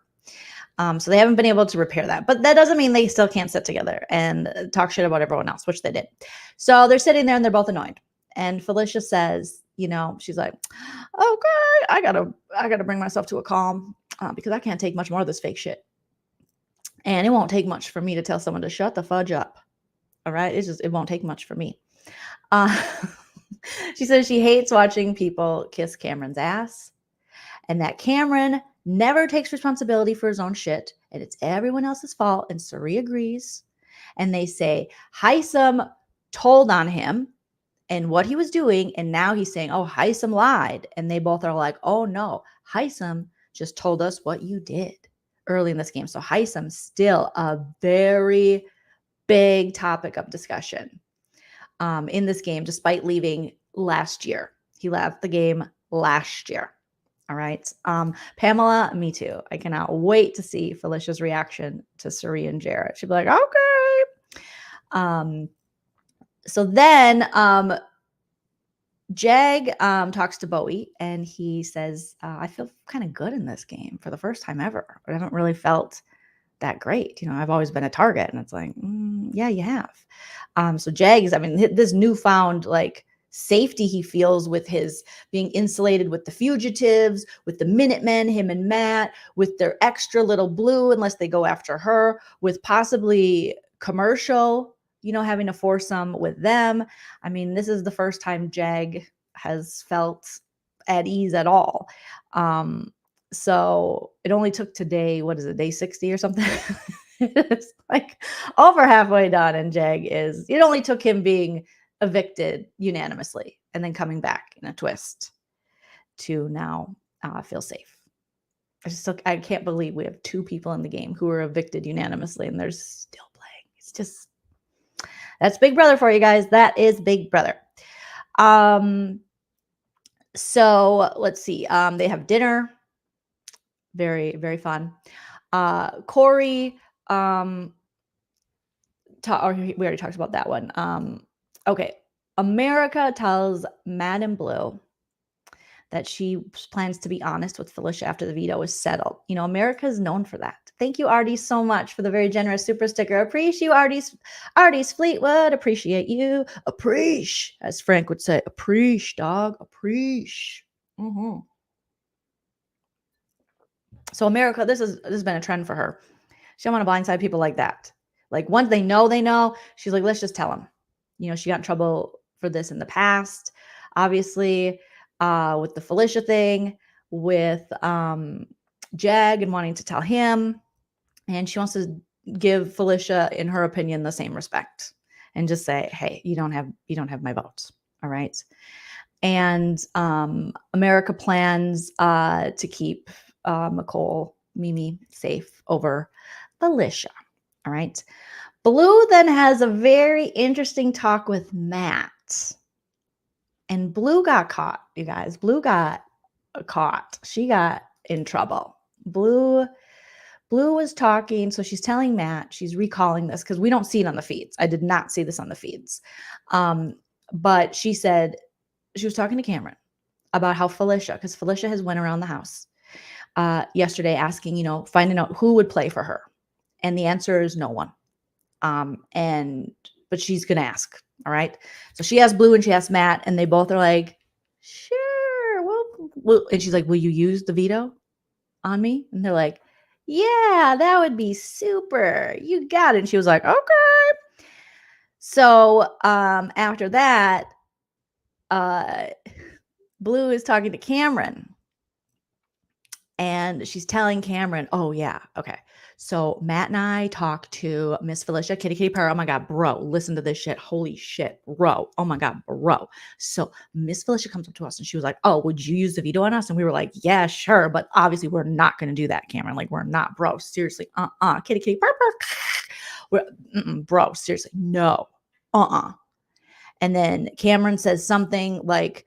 So they haven't been able to repair that. But that doesn't mean they still can't sit together and talk shit about everyone else, which they did. So they're sitting there and they're both annoyed. And Felicia says, she's like, okay, I gotta bring myself to a calm because I can't take much more of this fake shit. And it won't take much for me to tell someone to shut the fudge up. All right. It won't take much for me. She says she hates watching people kiss Cameron's ass and that Cameron never takes responsibility for his own shit and it's everyone else's fault. And Cirie agrees. And they say Hisam told on him and what he was doing. And now he's saying, oh, Hisam lied. And they both are like, oh no, Hisam just told us what you did early in this game. So Hisam's still a very big topic of discussion in this game, despite leaving last year. He left the game last year. All right. Pamela, me too. I cannot wait to see Felicia's reaction to Cirie and Jared. She'll be like, okay. So then Jag talks to Bowie and he says, I feel kind of good in this game for the first time ever. I haven't really felt that great. I've always been a target. And it's like, yeah, you have. So Jag is, this newfound like safety he feels with his being insulated with the fugitives, with the Minutemen, him and Matt, with their extra little blue, unless they go after her, with possibly Commercial, having a foursome with them. This is the first time Jag has felt at ease at all. So it only took today, what is it, day 60 or something? It's like over halfway done. And Jag it only took him being evicted unanimously and then coming back in a twist to now feel safe. I can't believe we have two people in the game who were evicted unanimously and they're still playing. It's just, that's Big Brother for you guys. That is Big Brother. So let's see. They have dinner. Very, very fun. Corey, we already talked about that one. Okay. America tells Matt and Blue that she plans to be honest with Felicia after the veto is settled. You know, America is known for that. Thank you, Artie, so much for the very generous super sticker. Appreciate you, Artie's Fleetwood. Appreciate you. Appreciate, as Frank would say. Appreciate, dog. Appreciate. Mm-hmm. So America, this has been a trend for her. She don't want to blindside people like that. Like once they know, she's like, let's just tell them. You know, she got in trouble for this in the past, obviously, with the Felicia thing, with Jag and wanting to tell him. And she wants to give Felicia, in her opinion, the same respect and just say, hey, you don't have my vote. All right. And America plans to keep McCole, Mimi safe over Felicia. All right. Blue then has a very interesting talk with Matt. And Blue got caught, you guys. Blue got caught. She got in trouble. Blue was talking. So she's telling Matt, she's recalling this because we don't see it on the feeds. I did not see this on the feeds. But she said, she was talking to Cameron about how Felicia, because Felicia has went around the house yesterday asking, you know, finding out who would play for her. And the answer is no one. But she's going to ask. All right. So she asked Blue and she asked Matt, and they both are like, sure. Well, and she's like, will you use the veto on me? And they're like, yeah, that would be super. You got it. And she was like, okay. So after that, Blue is talking to Cameron. And she's telling Cameron, oh, yeah, okay. So Matt and I talked to Miss Felicia, Kitty Purr. Oh, my God, bro, listen to this shit. Holy shit, bro. Oh, my God, bro. So Miss Felicia comes up to us and she was like, oh, would you use the veto on us? And we were like, yeah, sure. But obviously, we're not going to do that, Cameron. Like, we're not, bro. Seriously, Kitty Purr. Bro, seriously, no. And then Cameron says something like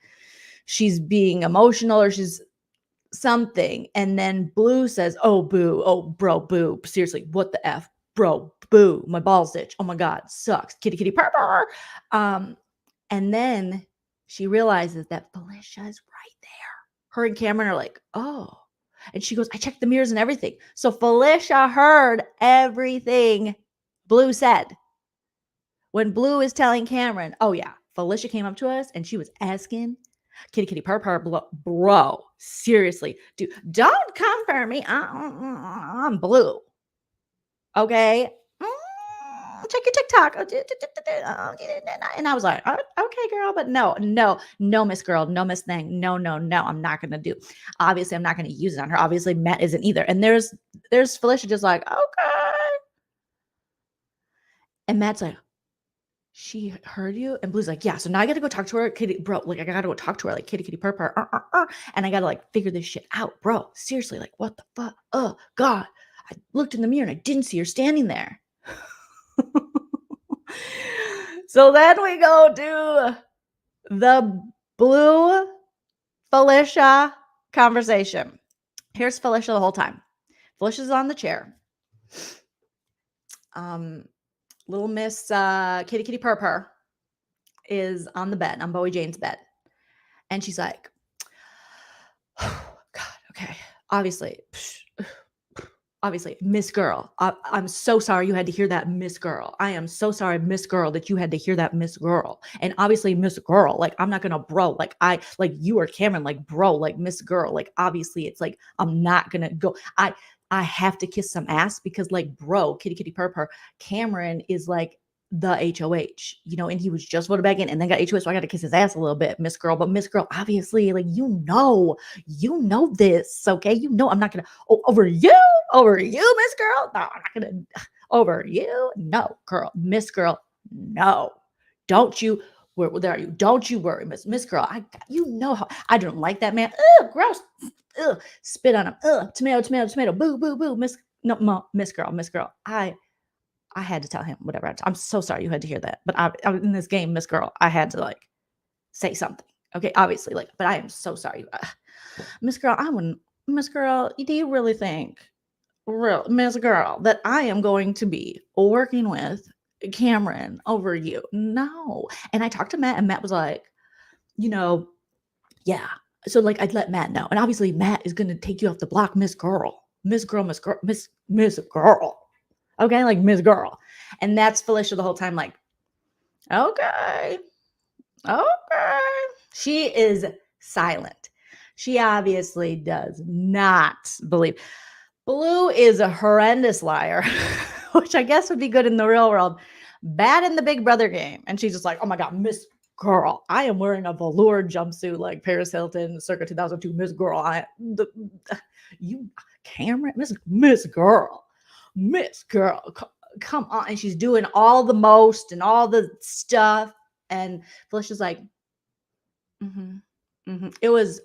she's being emotional or she's something. And then Blue says, oh, boo. Oh, bro, boo. Seriously, what the F? Bro, boo. My balls itch. Oh my God, sucks. Kitty purr. And then she realizes that Felicia is right there. Her and Cameron are like, oh. And she goes, I checked the mirrors and everything. So Felicia heard everything Blue said. When Blue is telling Cameron, oh yeah, Felicia came up to us and she was asking Kitty purr, bro. Seriously, dude, don't come for me. I'm Blue. Okay. Check your TikTok. And I was like, oh, okay, girl, but no, Miss Girl, no, Miss Thing. No, I'm not going to do. Obviously, I'm not going to use it on her. Obviously, Matt isn't either. And there's Felicia just like, okay. And Matt's like, she heard you? And Blue's like, yeah. So now I got to go talk to her. Kitty, bro, like I got to go talk to her. Like kitty purr. And I got to like figure this shit out, bro. Seriously, like what the fuck? Oh, God. I looked in the mirror and I didn't see her standing there. So then we go to the Blue Felicia conversation. Here's Felicia the whole time. Felicia's on the chair. Little Miss Kitty purr is on the bed, on Bowie Jane's bed. And she's like, oh, God, okay. Obviously, Miss Girl. I'm so sorry you had to hear that, Miss Girl. I am so sorry, Miss Girl, that you had to hear that, Miss Girl. And obviously, Miss Girl, like, I'm not going to bro. Like, you or Cameron, like, bro, like, Miss Girl. Like, obviously, it's like, I'm not going to go. I have to kiss some ass because, like, bro, kitty purr, Cameron is like the HOH, you know, and he was just voted back in and then got HOH. So I got to kiss his ass a little bit, Miss Girl. But Miss Girl, obviously, like, you know this, okay? You know, I'm not going to, over you, Miss Girl. No, I'm not going to, over you. No, girl, Miss Girl, no. Don't you, where are you? Don't you worry, Miss Girl. You know how, I don't like that man. Ugh, gross. Ugh, spit on him. Ugh, tomato. Boo. Miss Girl. I had to tell him whatever. I'm so sorry you had to hear that. But I in this game, Miss Girl, I had to like say something. Okay, obviously, like, but I am so sorry. Miss Girl, Miss Girl, do you really think, Miss Girl, that I am going to be working with Cameron over you. No. And I talked to Matt, and Matt was like, yeah. So like I'd let Matt know. And obviously Matt is gonna take you off the block, Miss Girl. Miss Girl, Miss Girl, Miss Girl. Okay, like Miss Girl. And that's Felicia the whole time, like, okay. Okay. She is silent. She obviously does not believe. Blue is a horrendous liar, which I guess would be good in the real world, bad in the Big Brother game. And she's just like, oh my God, Miss Girl, I am wearing a velour jumpsuit like Paris Hilton, circa 2002. Miss Girl, you, Cameron, Miss Girl, come on. And she's doing all the most and all the stuff. And Felicia's like, it was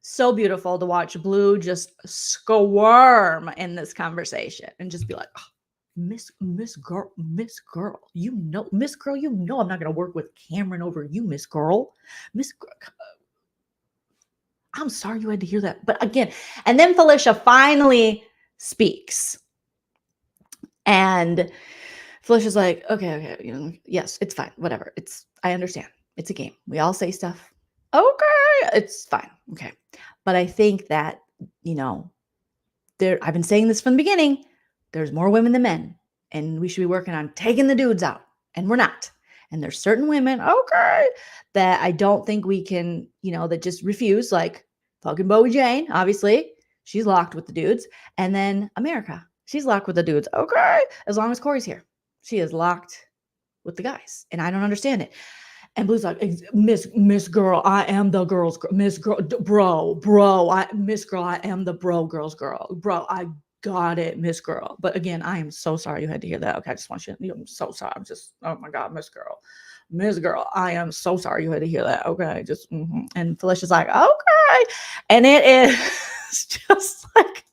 so beautiful to watch Blue just squirm in this conversation and just be like, oh, Miss Girl, Miss Girl, Miss Girl, I'm not going to work with Cameron over you, Miss Girl. Miss Girl. I'm sorry you had to hear that. But again, and then Felicia finally speaks. And Felicia's like, okay, yes, it's fine. Whatever. I understand. It's a game. We all say stuff. Okay, it's fine. Okay. But I think that, I've been saying this from the beginning. There's more women than men, and we should be working on taking the dudes out, and we're not. And there's certain women, that I don't think we can, that just refuse, like fucking Bowie Jane, obviously. She's locked with the dudes. And then America, she's locked with the dudes. Okay. As long as Corey's here, she is locked with the guys. And I don't understand it. And Blue's like, Miss Girl, I am the girl's girl. Miss Girl, Miss Girl, I am the girl's girl. Bro, I got it, Miss Girl. But again, I am so sorry you had to hear that. Okay, I just want you I'm so sorry. Oh my God, Miss Girl, I am so sorry you had to hear that. Okay, and Felicia's like, okay. And it is just like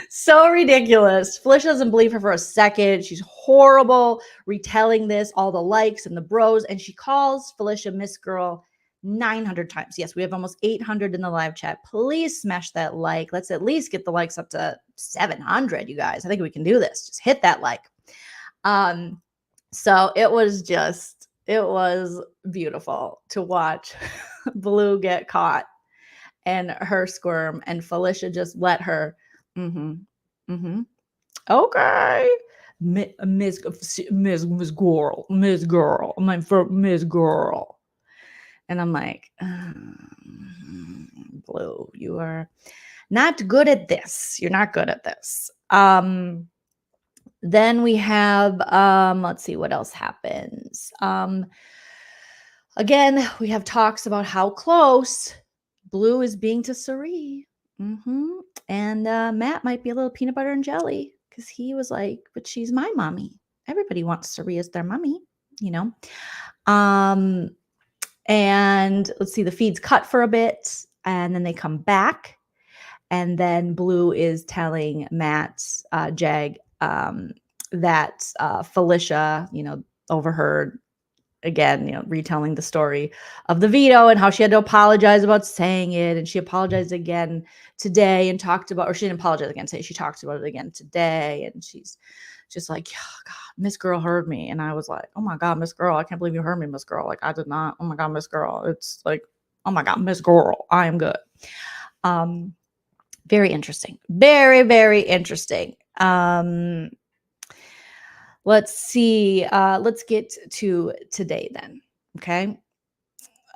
so ridiculous. Felicia doesn't believe her for a second. She's horrible retelling this, all the likes and the bros. And she calls Felicia Miss Girl 900 times. Yes, we have almost 800 in the live chat. Please smash that like. Let's at least get the likes up to 700, you guys. I think we can do this. Just hit that like. So it was beautiful to watch Blue get caught and her squirm, and Felicia just let her. Okay. Miss Girl, Miss Girl. Miss Girl. And I'm like, Blue, you are not good at this. You're not good at this. Then we have, let's see what else happens. Again, we have talks about how close Blue is being to Cirie. And Matt might be a little peanut butter and jelly because he was like, but she's my mommy. Everybody wants Cirie as their mommy, And let's see, the feed's cut for a bit and then they come back. And then Blue is telling Matt, Jag, that Felicia, overheard again, retelling the story of the veto and how she had to apologize about saying it. And she apologized again today and talked about, or she didn't apologize again today. She talked about it again today. And she's just like, oh God, Miss Girl heard me. And I was like, oh my God, Miss Girl, I can't believe you heard me, Miss Girl. Like I did not. Oh my God, Miss Girl. It's like, oh my God, Miss Girl, I am good. Very interesting. Very, very interesting. Let's see. Let's get to today then. Okay.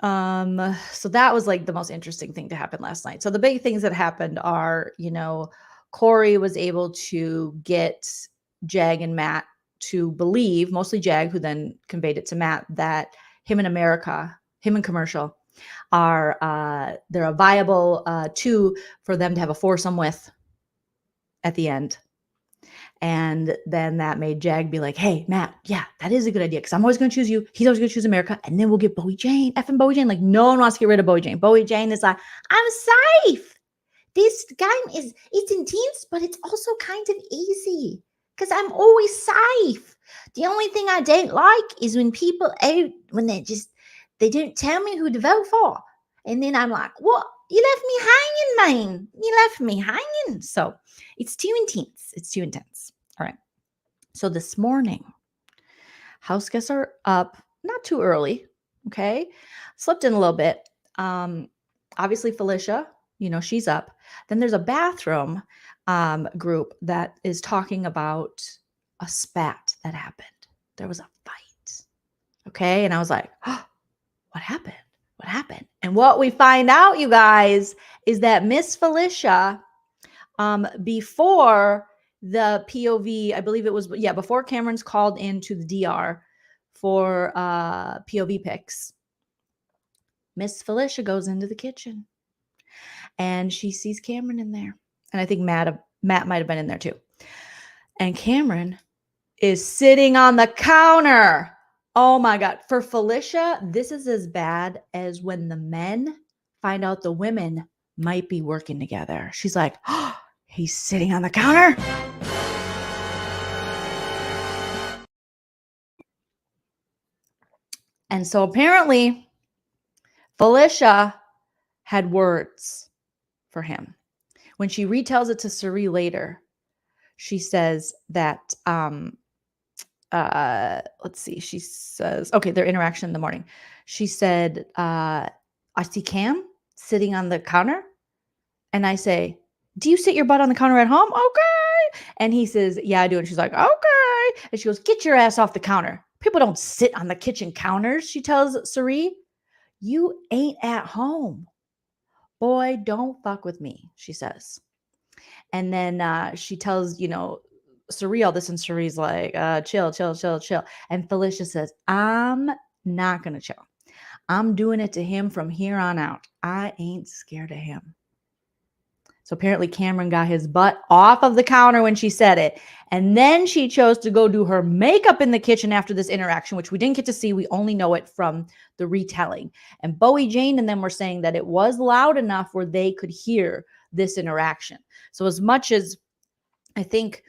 So that was like the most interesting thing to happen last night. So the big things that happened are, Corey was able to get Jag and Matt to believe, mostly Jag, who then conveyed it to Matt, that him and Commercial are they're a viable two for them to have a foursome with at the end. And then that made Jag be like, hey, Matt, yeah, that is a good idea because I'm always going to choose you. He's always going to choose America. And then we'll get Bowie Jane, effing Bowie Jane. Like, no one wants to get rid of Bowie Jane. Bowie Jane is like, I'm safe. This game it's intense, but it's also kind of easy because I'm always safe. The only thing I don't like is when people when they don't tell me who to vote for. And then I'm like, what? You left me hanging, man. You left me hanging. So it's too intense. It's too intense. All right. So this morning, House guests are up, not too early. Okay. Slept in a little bit. Obviously, Felicia, she's up. Then there's a bathroom group that is talking about a spat that happened. There was a fight. Okay. And I was like, oh, what happened? What happened? And what we find out, you guys, is that Miss Felicia, before the POV, I believe it was, before Cameron's called into the DR for POV pics, Miss Felicia goes into the kitchen and she sees Cameron in there. And I think Matt might have been in there too. And Cameron is sitting on the counter. Oh my God. For Felicia, this is as bad as when the men find out the women might be working together. She's like, oh, he's sitting on the counter. And so apparently, Felicia had words for him. When she retells it to Cirie later, she says that, let's see, she says, okay, their interaction in the morning. She said, I see Cam sitting on the counter. And I say, do you sit your butt on the counter at home? Okay. And he says, yeah, I do. And she's like, okay. And she goes, get your ass off the counter. People don't sit on the kitchen counters, she tells Cirie. You ain't at home. Boy, don't fuck with me, she says. And then she tells, Cirie all this, and Cirie's like, chill. And Felicia says, I'm not going to chill. I'm doing it to him from here on out. I ain't scared of him. So apparently Cameron got his butt off of the counter when she said it. And then she chose to go do her makeup in the kitchen after this interaction, which we didn't get to see. We only know it from the retelling. And Bowie Jane and them were saying that it was loud enough where they could hear this interaction. So as much as I think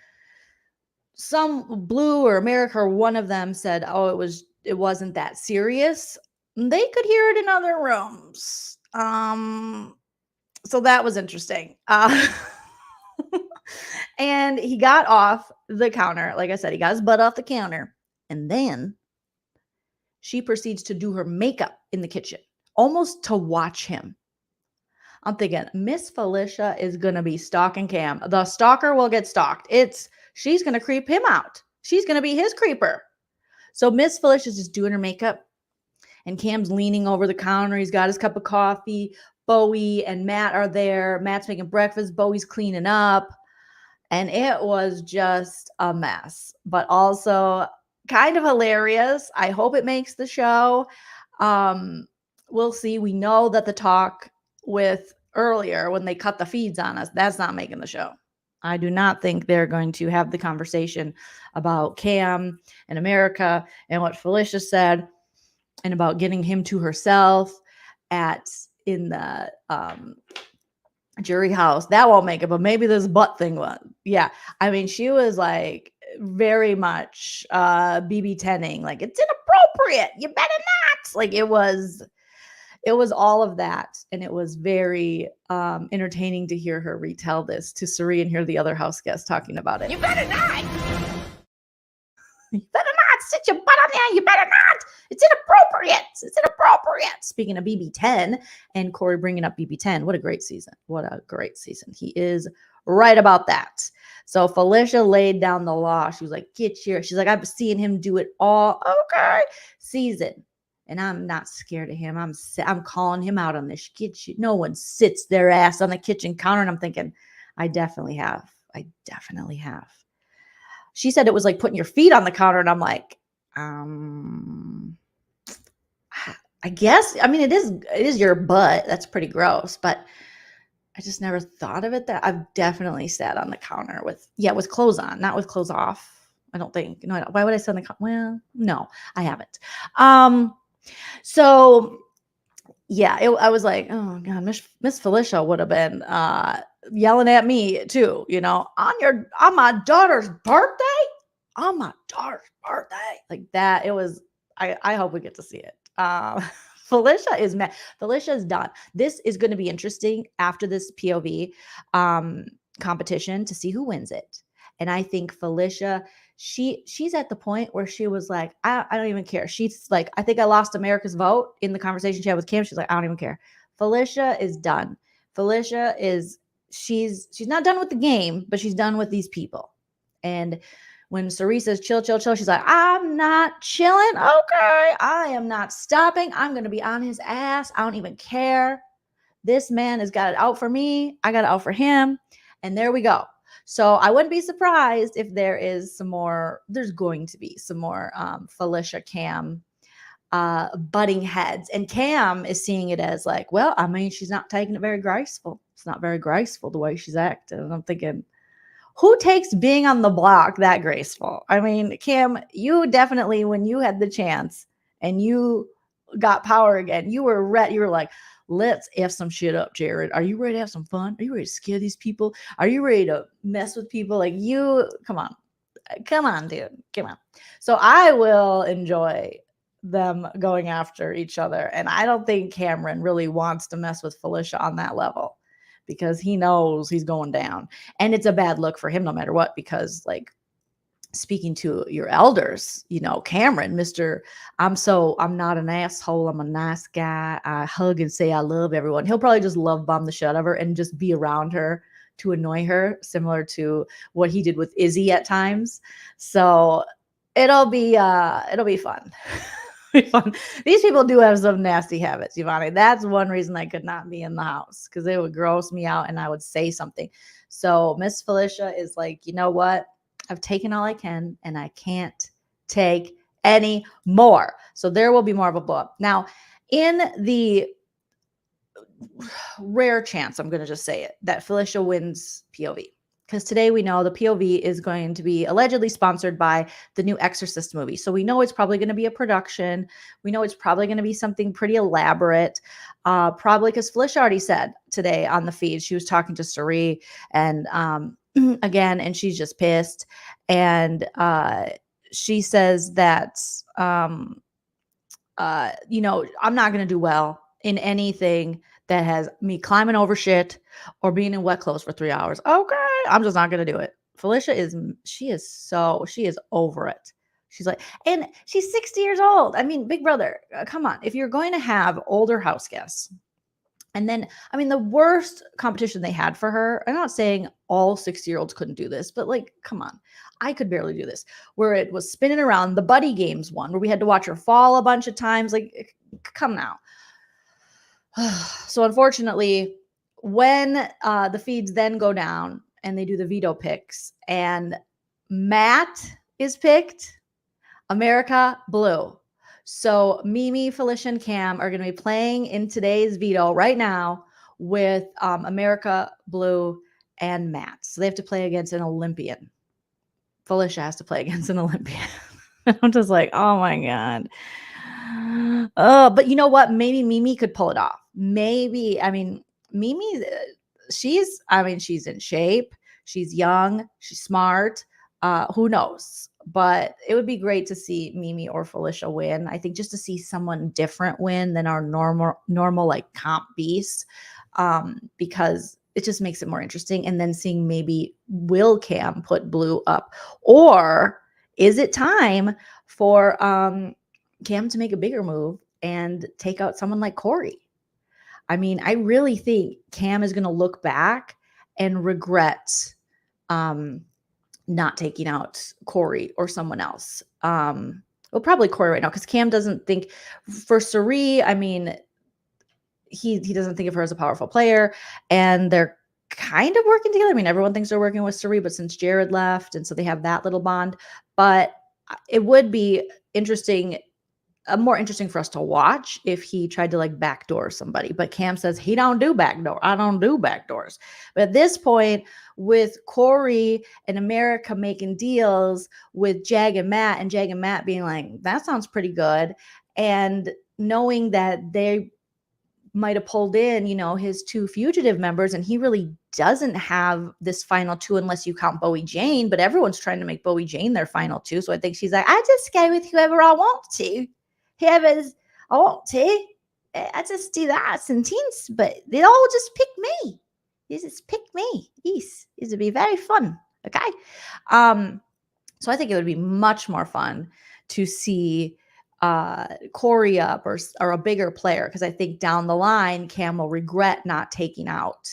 some Blue or America or one of them said, oh, it wasn't that serious, they could hear it in other rooms. So that was interesting. And he got off the counter. Like I said, he got his butt off the counter. And then she proceeds to do her makeup in the kitchen, almost to watch him. I'm thinking, Miss Felicia is going to be stalking Cam. The stalker will get stalked. She's going to creep him out. She's going to be his creeper. So Miss Felicia's just doing her makeup. And Cam's leaning over the counter. He's got his cup of coffee. Bowie and Matt are there. Matt's making breakfast. Bowie's cleaning up. And it was just a mess, but also kind of hilarious. I hope it makes the show. We'll see. We know that the talk with earlier when they cut the feeds on us, that's not making the show. I do not think they're going to have the conversation about Cam and America and what Felicia said and about getting him to herself in the jury house. That won't make it, but maybe this butt thing was. Yeah. I mean, she was like very much BB10ing, like, it's inappropriate. You better not. Like, it was all of that. And it was very entertaining to hear her retell this to Cirie and hear the other house guests talking about it. You better not. You better not sit your butt on there. You better not. It's inappropriate. It's inappropriate. Speaking of BB10 and Corey bringing up BB10, what a great season. What a great season. He is right about that. So Felicia laid down the law. She was like, she's like, I've seen him do it all. Okay. Season. And I'm not scared of him. I'm calling him out on this. No one sits their ass on the kitchen counter. And I'm thinking, I definitely have. She said it was like putting your feet on the counter. And I'm like, I guess, I mean, it is your butt. That's pretty gross, but I just never thought of it that I've definitely sat on the counter with clothes on, not with clothes off. I don't think, no, why would I sit on the counter? Well, no, I haven't. So yeah, I was like, oh God, Miss Felicia would have been, yelling at me too, on my daughter's birthday, like that. It was, I hope we get to see it. Felicia is mad. Felicia is done. This is going to be interesting after this POV competition to see who wins it. And I think Felicia, she's at the point where she was like, I don't even care. She's like, I think I lost America's vote in the conversation she had with Cam. She's like, I don't even care. Felicia is done. Felicia is she's not done with the game, but she's done with these people. And when Cirie says chill, chill, chill, she's like, I'm not chilling. Okay, I am not stopping. I'm gonna be on his ass. I don't even care. This man has got it out for me. I got it out for him. And there we go. So I wouldn't be surprised if there is some more, there's going to be some more Felicia Cam butting heads. And Cam is seeing it as like, well, I mean, she's not taking it very graceful. It's not very graceful the way she's acting. And I'm thinking, who takes being on the block that graceful? I mean, Cam, you definitely, when you had the chance and you got power again, you were ready. You were like, let's F some shit up, Jared. Are you ready to have some fun? Are you ready to scare these people? Are you ready to mess with people? Like you, come on, dude, come on. So I will enjoy them going after each other. And I don't think Cameron really wants to mess with Felicia on that level because he knows he's going down. And it's a bad look for him no matter what, because like speaking to your elders, you know, Cameron, I'm not an asshole. I'm a nice guy. I hug and say I love everyone. He'll probably just love bomb the shit out of her and just be around her to annoy her, similar to what he did with Izzy at times. So it'll be fun. Fun. These people do have some nasty habits, Ivani. That's one reason I could not be in the house, because it would gross me out and I would say something. So Miss Felicia is like, you know what? I've taken all I can and I can't take any more. So there will be more of a blow up. Now, in the rare chance, I'm going to just say it, that Felicia wins POV. Because today we know the POV is going to be allegedly sponsored by the new Exorcist movie. So we know it's probably going to be a production. We know it's probably going to be something pretty elaborate. Probably because Felicia already said today on the feed, she was talking to Cirie and again, and she's just pissed. And she says that, you know, I'm not going to do well in anything that has me climbing over shit or being in wet clothes for 3 hours. Okay, I'm just not going to do it. Felicia is over it. She's like, and she's 60 years old. I mean, big brother, come on. If you're going to have older house guests, and then, I mean, the worst competition they had for her, I'm not saying all 60-year-olds couldn't do this, but like, come on. I could barely do this. Where it was spinning around, the Buddy Games one, where we had to watch her fall a bunch of times. Like, come now. So unfortunately, when the feeds then go down and they do the veto picks and Matt is picked, America Blue. So Mimi, Felicia, and Cam are going to be playing in today's veto right now with America Blue and Matt. So they have to play against an Olympian. Felicia has to play against an Olympian. I'm just like, oh my God. But you know what? Maybe Mimi could pull it off. Maybe, I mean, Mimi, she's in shape. She's young. She's smart. Who knows? But it would be great to see Mimi or Felicia win. I think just to see someone different win than our normal like comp beast, because it just makes it more interesting. And then seeing maybe will Cam put Blue up, or is it time for Cam to make a bigger move and take out someone like Corey? I mean, I really think Cam is going to look back and regret not taking out Corey or someone else. Well, probably Corey right now, because Cam doesn't think for Cirie. I mean, he doesn't think of her as a powerful player, and they're kind of working together. I mean, everyone thinks they're working with Cirie, but since Jared left, and so they have that little bond. But it would be interesting, more interesting for us to watch if he tried to like backdoor somebody. But Cam says he don't do backdoor. I don't do backdoors. But at this point, with Corey and America making deals with Jag and Matt, and Jag and Matt being like, that sounds pretty good, and knowing that they might have pulled in, you know, his two fugitive members, and he really doesn't have this final two unless you count Bowie Jane, but everyone's trying to make Bowie Jane their final two. So I think she's like, I just go with whoever I want to. Whoever's I want to. I just do that sentence, but they all just pick me. They just pick me. Yes, it'll be very fun. Okay. So I think it would be much more fun to see Corey up or a bigger player, because I think down the line Cam will regret not taking out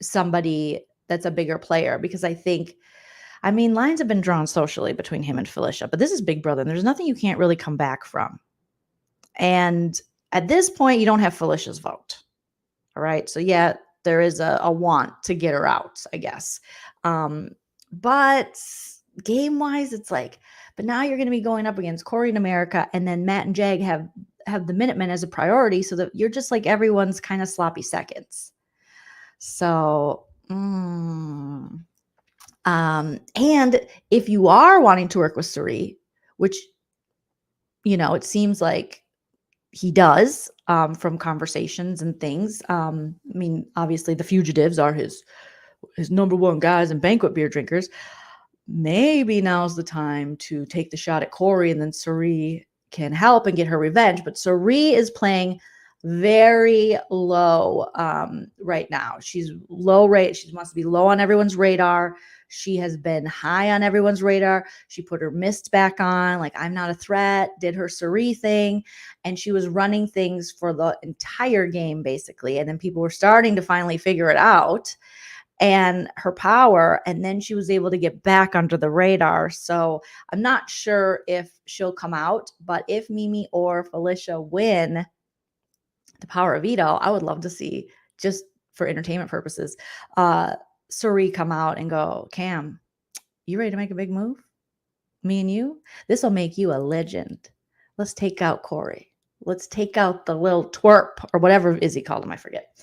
somebody that's a bigger player, because I mean, lines have been drawn socially between him and Felicia, but this is Big Brother and there's nothing you can't really come back from. And at this point, you don't have Felicia's vote. All right. So yeah, there is a want to get her out, I guess. But game wise, it's like, but now you're going to be going up against Corey and America, and then Matt and Jag have the Minutemen as a priority, so that you're just like everyone's kind of sloppy seconds. So, and if you are wanting to work with Cirie, which, you know, it seems like he does, from conversations and things. I mean, obviously the fugitives are his number one guys and banquet beer drinkers. Maybe now's the time to take the shot at Corey, and then Cirie can help and get her revenge. But Cirie is playing very low right now. She's low rate. She wants to be low on everyone's radar. She has been high on everyone's radar. She put her mist back on, like, I'm not a threat, did her Cirie thing. And she was running things for the entire game, basically. And then people were starting to finally figure it out, and her power. And then she was able to get back under the radar. So I'm not sure if she'll come out, but if Mimi or Felicia win the power of veto, I would love to see, just for entertainment purposes, Cirie come out and go, Cam, you ready to make a big move? Me and you? This will make you a legend. Let's take out Corey. Let's take out the little twerp, or whatever Izzy called him. I forget.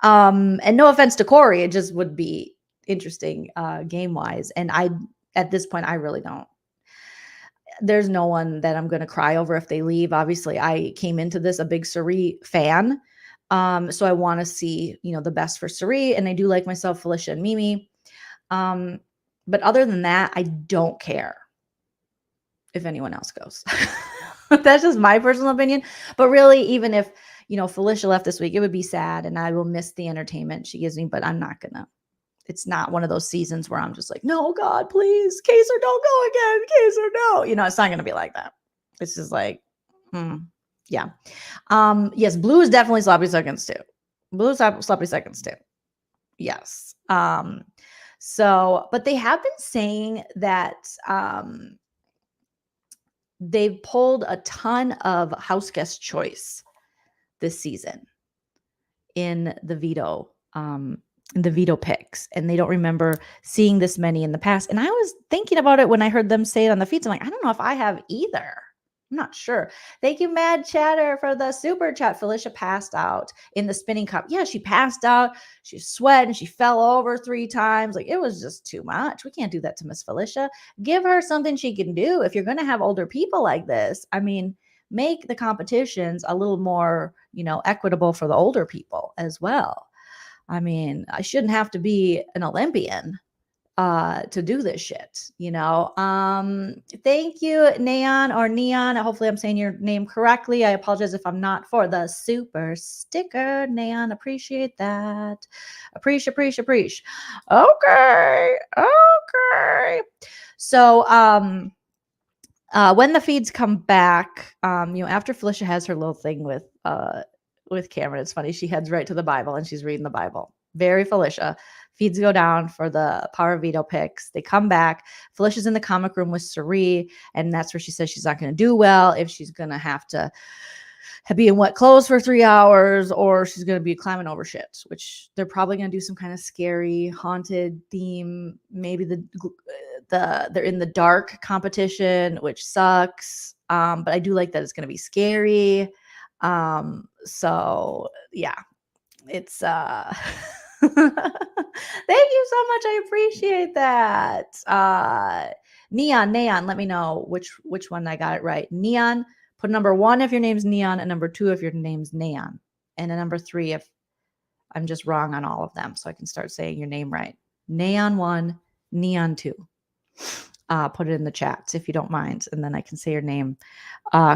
And no offense to Corey, it just would be interesting game wise. And at this point, I really don't. There's no one that I'm going to cry over if they leave. Obviously, I came into this a big Cirie fan. So I want to see, you know, the best for Cirie, and I do like myself Felicia and Mimi. But other than that, I don't care if anyone else goes. That's just my personal opinion. But really, even if, you know, Felicia left this week, it would be sad, and I will miss the entertainment she gives me, but I'm not gonna. It's not one of those seasons where I'm just like, no, God, please, Kaser, don't go again. Kaser, no. You know, it's not gonna be like that. It's just like, yeah. Yes, Blue is definitely sloppy seconds too. Blue is sloppy seconds too. Yes. So, but they have been saying that they've pulled a ton of house guest choice this season in the veto picks, and they don't remember seeing this many in the past. And I was thinking about it when I heard them say it on the feeds. I'm like, I don't know if I have either. I'm not sure. Thank you, Mad Chatter, for the super chat. Felicia passed out in the spinning cup. Yeah, she passed out. She was sweating. She fell over 3 times. Like, it was just too much. We can't do that to Miss Felicia. Give her something she can do. If you're going to have older people like this, I mean, make the competitions a little more, you know, equitable for the older people as well. I mean, I shouldn't have to be an Olympian to do this shit, you know. Thank you, Neon or Neon. Hopefully I'm saying your name correctly. I apologize if I'm not, for the super sticker. Neon, appreciate that. Appreciate. Okay. So when the feeds come back, you know, after Felicia has her little thing with Cameron, it's funny. She heads right to the Bible and she's reading the Bible. Very Felicia. Feeds go down for the power of veto picks. They come back. Felicia's in the comic room with Cirie, and that's where she says she's not going to do well if she's going to have to be in wet clothes for 3 hours, or she's going to be climbing over shit, which they're probably going to do some kind of scary haunted theme. Maybe they're in the dark competition, which sucks. But I do like that it's going to be scary. So yeah, it's thank you so much. I appreciate that. Neon, let me know which one I got it right. Neon, put number 1 if your name's Neon, and number 2 if your name's Neon, and a number 3 if I'm just wrong on all of them, so I can start saying your name right. Neon 1, Neon 2. Put it in the chats if you don't mind, and then I can say your name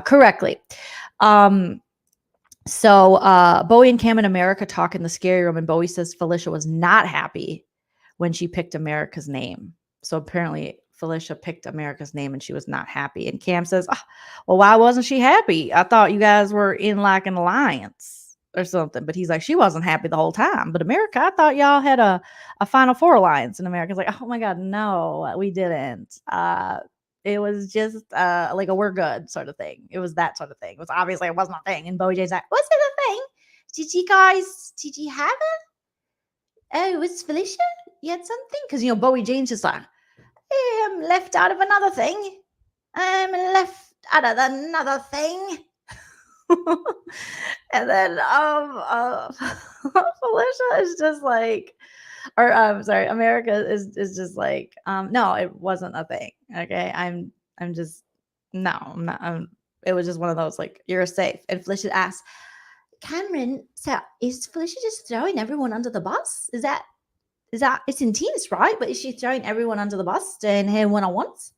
correctly. So Bowie and Cam in America talk in the scary room, and Bowie says Felicia was not happy when she picked America's name. So apparently Felicia picked America's name and she was not happy. And Cam says, "Oh, well, why wasn't she happy? I thought you guys were in like an alliance or something." But he's like, she wasn't happy the whole time. But America, I thought y'all had a Final Four alliance. And America's like, oh my God, no, we didn't. It was just like a we're good sort of thing. It was that sort of thing. It was obviously it wasn't a thing. And Bowie J's like, was it a thing? Did you have it? Oh, it was Felicia? You had something? Because, Bowie Jane's just like, I'm left out of another thing. I'm left out of another thing. And then Felicia is just like, or sorry, America is just like, no, it wasn't a thing. Okay. I'm just, no, I'm not. It was just one of those, like, you're safe. And Felicia asks, Cameron, so is Felicia just throwing everyone under the bus? Is that it's intense, right? But is she throwing everyone under the bus and her one-on-ones?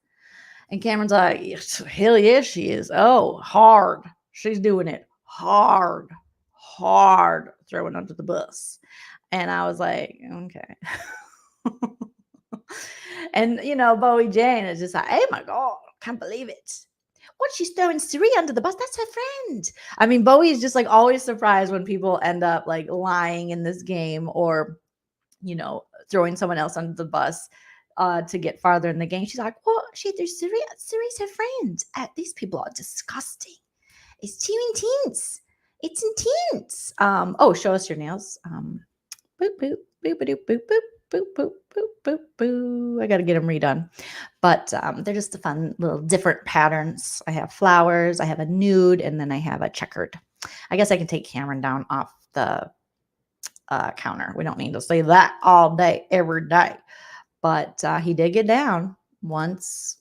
And Cameron's like, hell yeah, she is. Oh, hard. She's doing it hard throwing under the bus. And I was like, okay. And, Bowie Jane is just like, oh my God, can't believe it. What, she's throwing Cirie under the bus? That's her friend. I mean, Bowie is just like always surprised when people end up like lying in this game or, throwing someone else under the bus to get farther in the game. She's like, what? She threw Cirie? Cirie's her friend. These people are disgusting. It's too intense. It's intense. Oh, show us your nails. Boop, boop, boop, boop, boop, boop, boop, boop, boop, boop, boop. I got to get them redone. But they're just a fun little different patterns. I have flowers, I have a nude, and then I have a checkered. I guess I can take Cameron down off the counter. We don't need to say that all day, every day. But he did get down once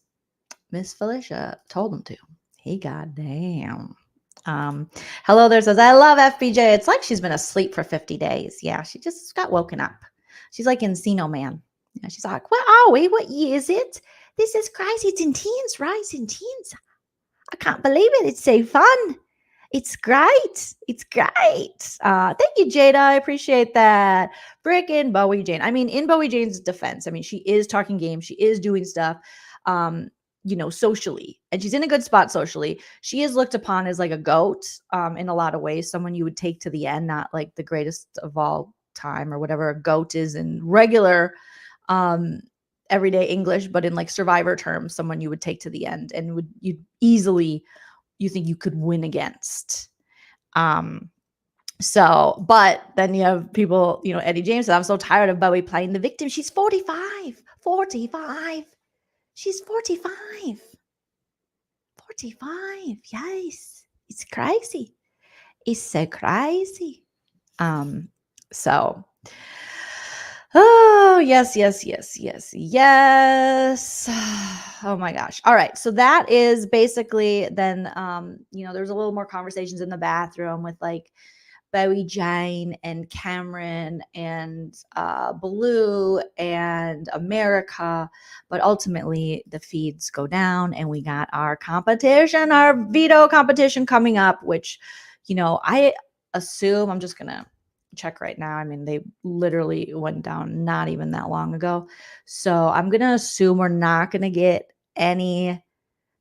Miss Felicia told him to. He got down. Hello there says, I love FBJ. It's like she's been asleep for 50 days. Yeah, she just got woken up. She's like Encino Man. Yeah, she's like, where are we? What year is it? This is crazy. It's intense, right? It's intense. I can't believe it. It's so fun. It's great. It's great. Thank you, Jada. I appreciate that. Frickin' Bowie Jane. I mean, in Bowie Jane's defense, I mean, she is talking games. She is doing stuff, socially. And she's in a good spot socially. She is looked upon as like a goat in a lot of ways. Someone you would take to the end, not like the greatest of all time or whatever a goat is in regular everyday English, but in like Survivor terms, someone you would take to the end and you think you could win against. So, but then you have people, Eddie James said, I'm so tired of Bowie playing the victim. She's 45. She's 45. 45. Yes. It's crazy. It's so crazy. So, oh, yes. Oh my gosh. All right. So that is basically then, there's a little more conversations in the bathroom with like Bowie Jane and Cameron and Blue and America. But ultimately the feeds go down and we got our competition, our veto competition coming up, which, I assume I'm just going to check right now. I mean, they literally went down not even that long ago. So I'm going to assume we're not going to get any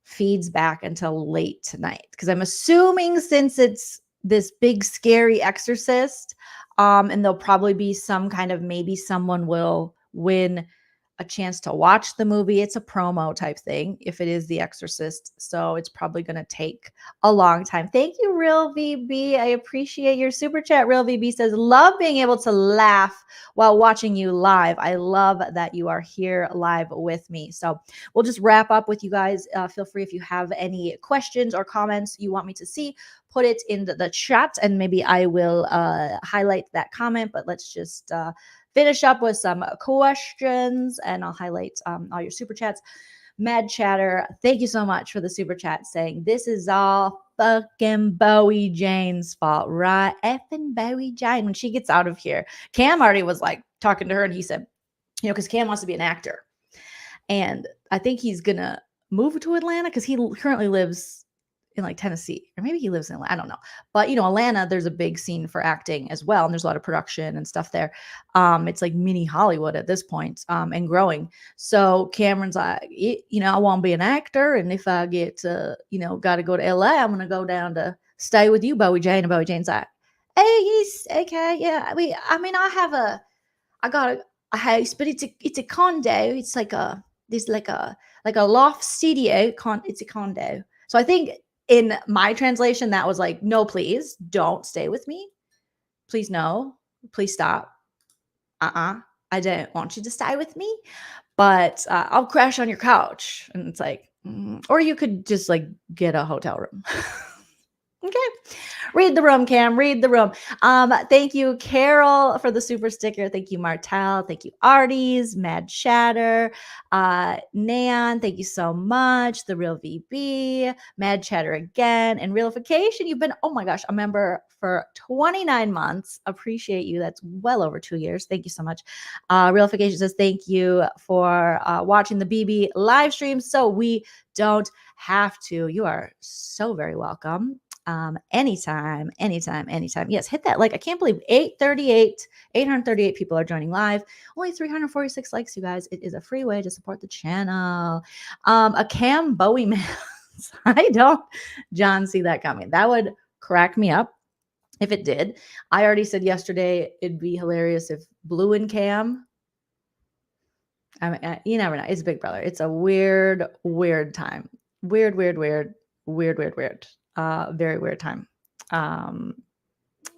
feeds back until late tonight. Because I'm assuming since it's this big scary exorcist, and there'll probably be some kind of, maybe someone will win a chance to watch the movie. It's a promo type thing if it is The Exorcist. So it's probably going to take a long time. Thank you, Real VB. I appreciate your super chat. Real VB says, love being able to laugh while watching you live. I love that you are here live with me. So we'll just wrap up with you guys. Feel free if you have any questions or comments you want me to see, put it in the chat and maybe I will highlight that comment. But let's just finish up with some questions and I'll highlight all your super chats. Mad Chatter, thank you so much for the super chat saying this is all fucking Bowie Jane's fault, right? Effing Bowie Jane. When she gets out of here, Cam already was like talking to her and he said, because Cam wants to be an actor. And I think he's going to move to Atlanta because he currently lives in like Tennessee, or maybe he lives in, I don't know. But Atlanta, there's a big scene for acting as well, and there's a lot of production and stuff there. It's like mini Hollywood at this point, and growing. So Cameron's like, I want to be an actor, and if I get got to go to LA, I'm gonna go down to stay with you, Bowie Jane. And Bowie Jane's like, hey, he's okay, yeah. I got a house, but it's a condo. It's like there's like a loft studio. It's a condo. So I think in my translation, that was like, no, please don't stay with me. Please, no, please stop. I don't want you to stay with me, but I'll crash on your couch. And it's like, or you could just like get a hotel room. Okay. Read the room, Cam. Read the room. Thank you, Carol, for the super sticker. Thank you, Martel. Thank you, Arties, Mad Chatter, Nan. Thank you so much. The Real VB, Mad Chatter again, and Realification. You've been, oh my gosh, a member for 29 months. Appreciate you. That's well over 2 years. Thank you so much. Realification says thank you for watching the BB live stream, so we don't have to. You are so very welcome. Anytime. Yes, hit that like. I can't believe 838 people are joining live. Only 346 likes, you guys. It is a free way to support the channel. A Cam Bowie man. I don't, John, see that coming. That would crack me up if it did. I already said yesterday it'd be hilarious if Blue and Cam. I mean, you never know. It's Big Brother. It's a weird time. Weird. Very weird time.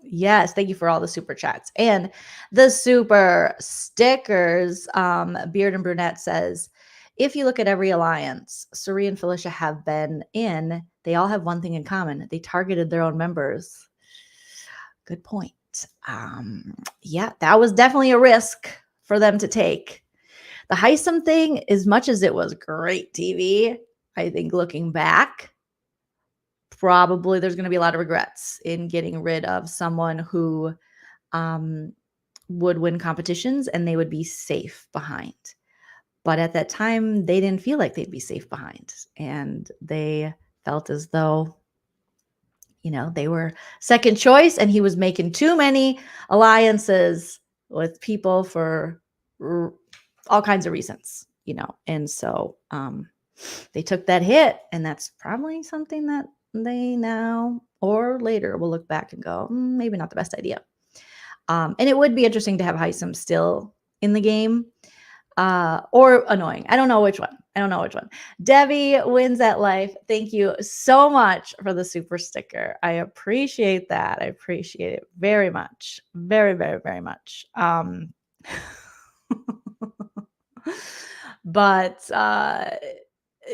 Yes, thank you for all the super chats and the super stickers. Beard and Brunette says, if you look at every alliance Cirie and Felicia have been in, they all have one thing in common. They targeted their own members. Good point. Yeah, that was definitely a risk for them to take. The Heisem thing, as much as it was great TV, I think looking back, probably there's going to be a lot of regrets in getting rid of someone who would win competitions and they would be safe behind. But at that time, they didn't feel like they'd be safe behind. And they felt as though, they were second choice, and he was making too many alliances with people for all kinds of reasons, And so they took that hit, and that's probably something that they now or later will look back and go, maybe not the best idea. And it would be interesting to have Heisem still in the game, or annoying. I don't know which one. Debbie wins at life. Thank you so much for the super sticker. I appreciate that. I appreciate it very much. Very, very, very much. But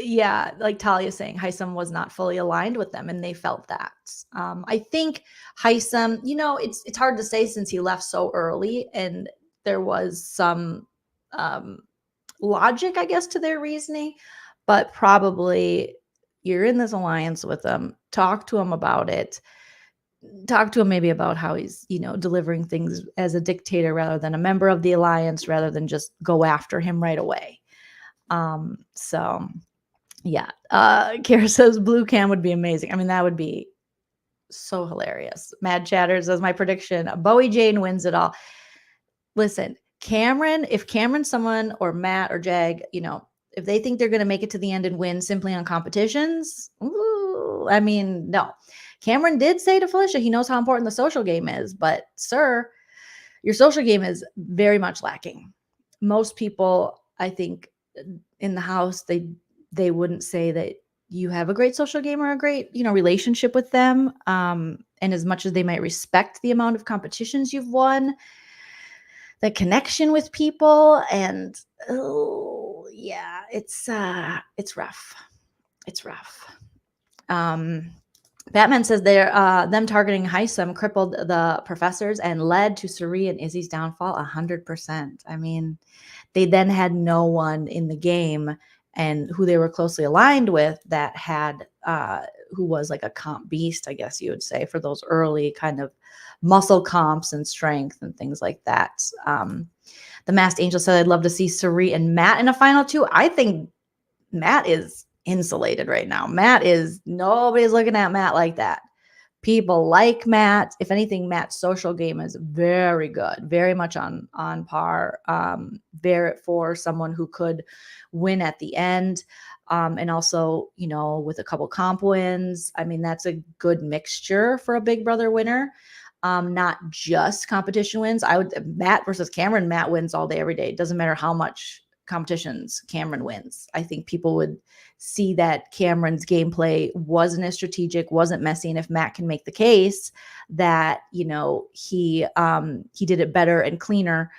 yeah, like Talia saying, Heisem was not fully aligned with them, and they felt that. I think Heisem, it's hard to say since he left so early, and there was some logic, I guess, to their reasoning, but probably you're in this alliance with them. Talk to him about it. Talk to him maybe about how he's, delivering things as a dictator rather than a member of the alliance, rather than just go after him right away. So yeah. Kara says Blue Cam would be amazing. I mean, that would be so hilarious. Mad Chatters as my prediction. Bowie Jane wins it all. Listen, if Cameron, someone, or Matt or Jag, if they think they're going to make it to the end and win simply on competitions, no. Cameron did say to Felicia, he knows how important the social game is, but sir, your social game is very much lacking. Most people, I think, in the house, they wouldn't say that you have a great social game or a great, relationship with them. And as much as they might respect the amount of competitions you've won, the connection with people, and yeah, it's rough. It's rough. Batman says them targeting Heisem crippled the professors and led to Cirie and Izzy's downfall 100%. I mean, they then had no one in the game and who they were closely aligned with that had who was like a comp beast, I guess you would say, for those early kind of muscle comps and strength and things like that. The Masked Angel said, I'd love to see Cirie and Matt in a final two. I think Matt is insulated right now. Nobody's looking at Matt like that. People like Matt. If anything, Matt's social game is very good, very much on par. For someone who could win at the end. And also, with a couple comp wins. I mean, that's a good mixture for a Big Brother winner. Not just competition wins. Matt versus Cameron, Matt wins all day, every day. It doesn't matter how much competitions Cameron wins. I think people would see that Cameron's gameplay wasn't as strategic, wasn't messy. And if Matt can make the case that, he did it better and cleaner,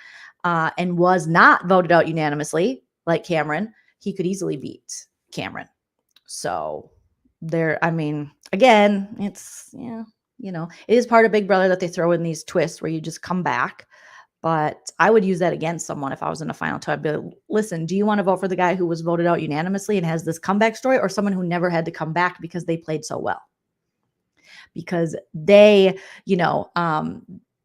and was not voted out unanimously like Cameron, he could easily beat Cameron. So again, it's, it is part of Big Brother that they throw in these twists where you just come back. But I would use that against someone if I was in a final two. I'd be like, listen, do you want to vote for the guy who was voted out unanimously and has this comeback story, or someone who never had to come back because they played so well? Because they,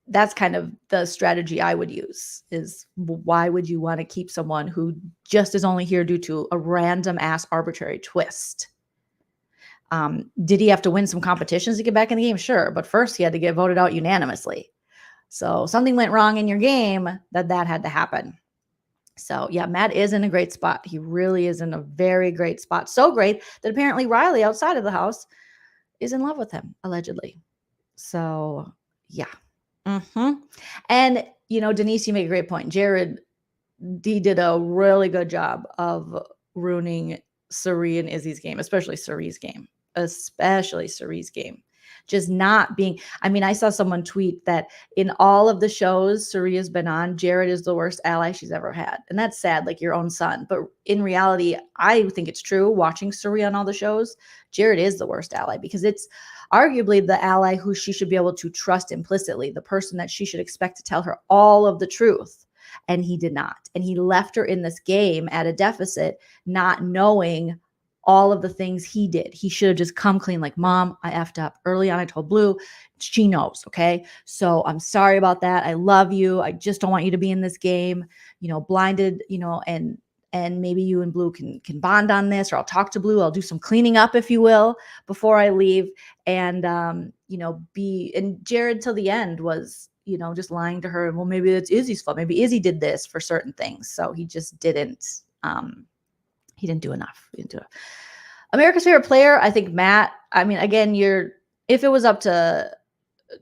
that's kind of the strategy I would use, is why would you want to keep someone who just is only here due to a random ass arbitrary twist? Did he have to win some competitions to get back in the game? Sure. But first he had to get voted out unanimously. So something went wrong in your game that had to happen. So yeah, Matt is in a great spot. He really is in a very great spot. So great that apparently Riley outside of the house is in love with him, allegedly. So yeah. And, Denise, you make a great point. Jared, he did a really good job of ruining Cirie and Izzy's game, especially Cirie's game. Just not being, I saw someone tweet that in all of the shows Cirie has been on, Jared is the worst ally she's ever had. And that's sad, like your own son. But in reality, I think it's true. Watching Cirie on all the shows, Jared is the worst ally, because it's arguably the ally who she should be able to trust implicitly, the person that she should expect to tell her all of the truth. And he did not. And he left her in this game at a deficit, not knowing all of the things he did. He should have just come clean, like, Mom, I effed up. Early on, I told Blue. She knows, okay? So I'm sorry about that. I love you. I just don't want you to be in this game, blinded, and maybe you and Blue can bond on this, or I'll talk to Blue. I'll do some cleaning up, if you will, before I leave. And, and Jared till the end was, just lying to her. And, well, maybe it's Izzy's fault. Maybe Izzy did this for certain things. So he just didn't, he didn't do enough. America's favorite player, I think Matt. Again, if it was up to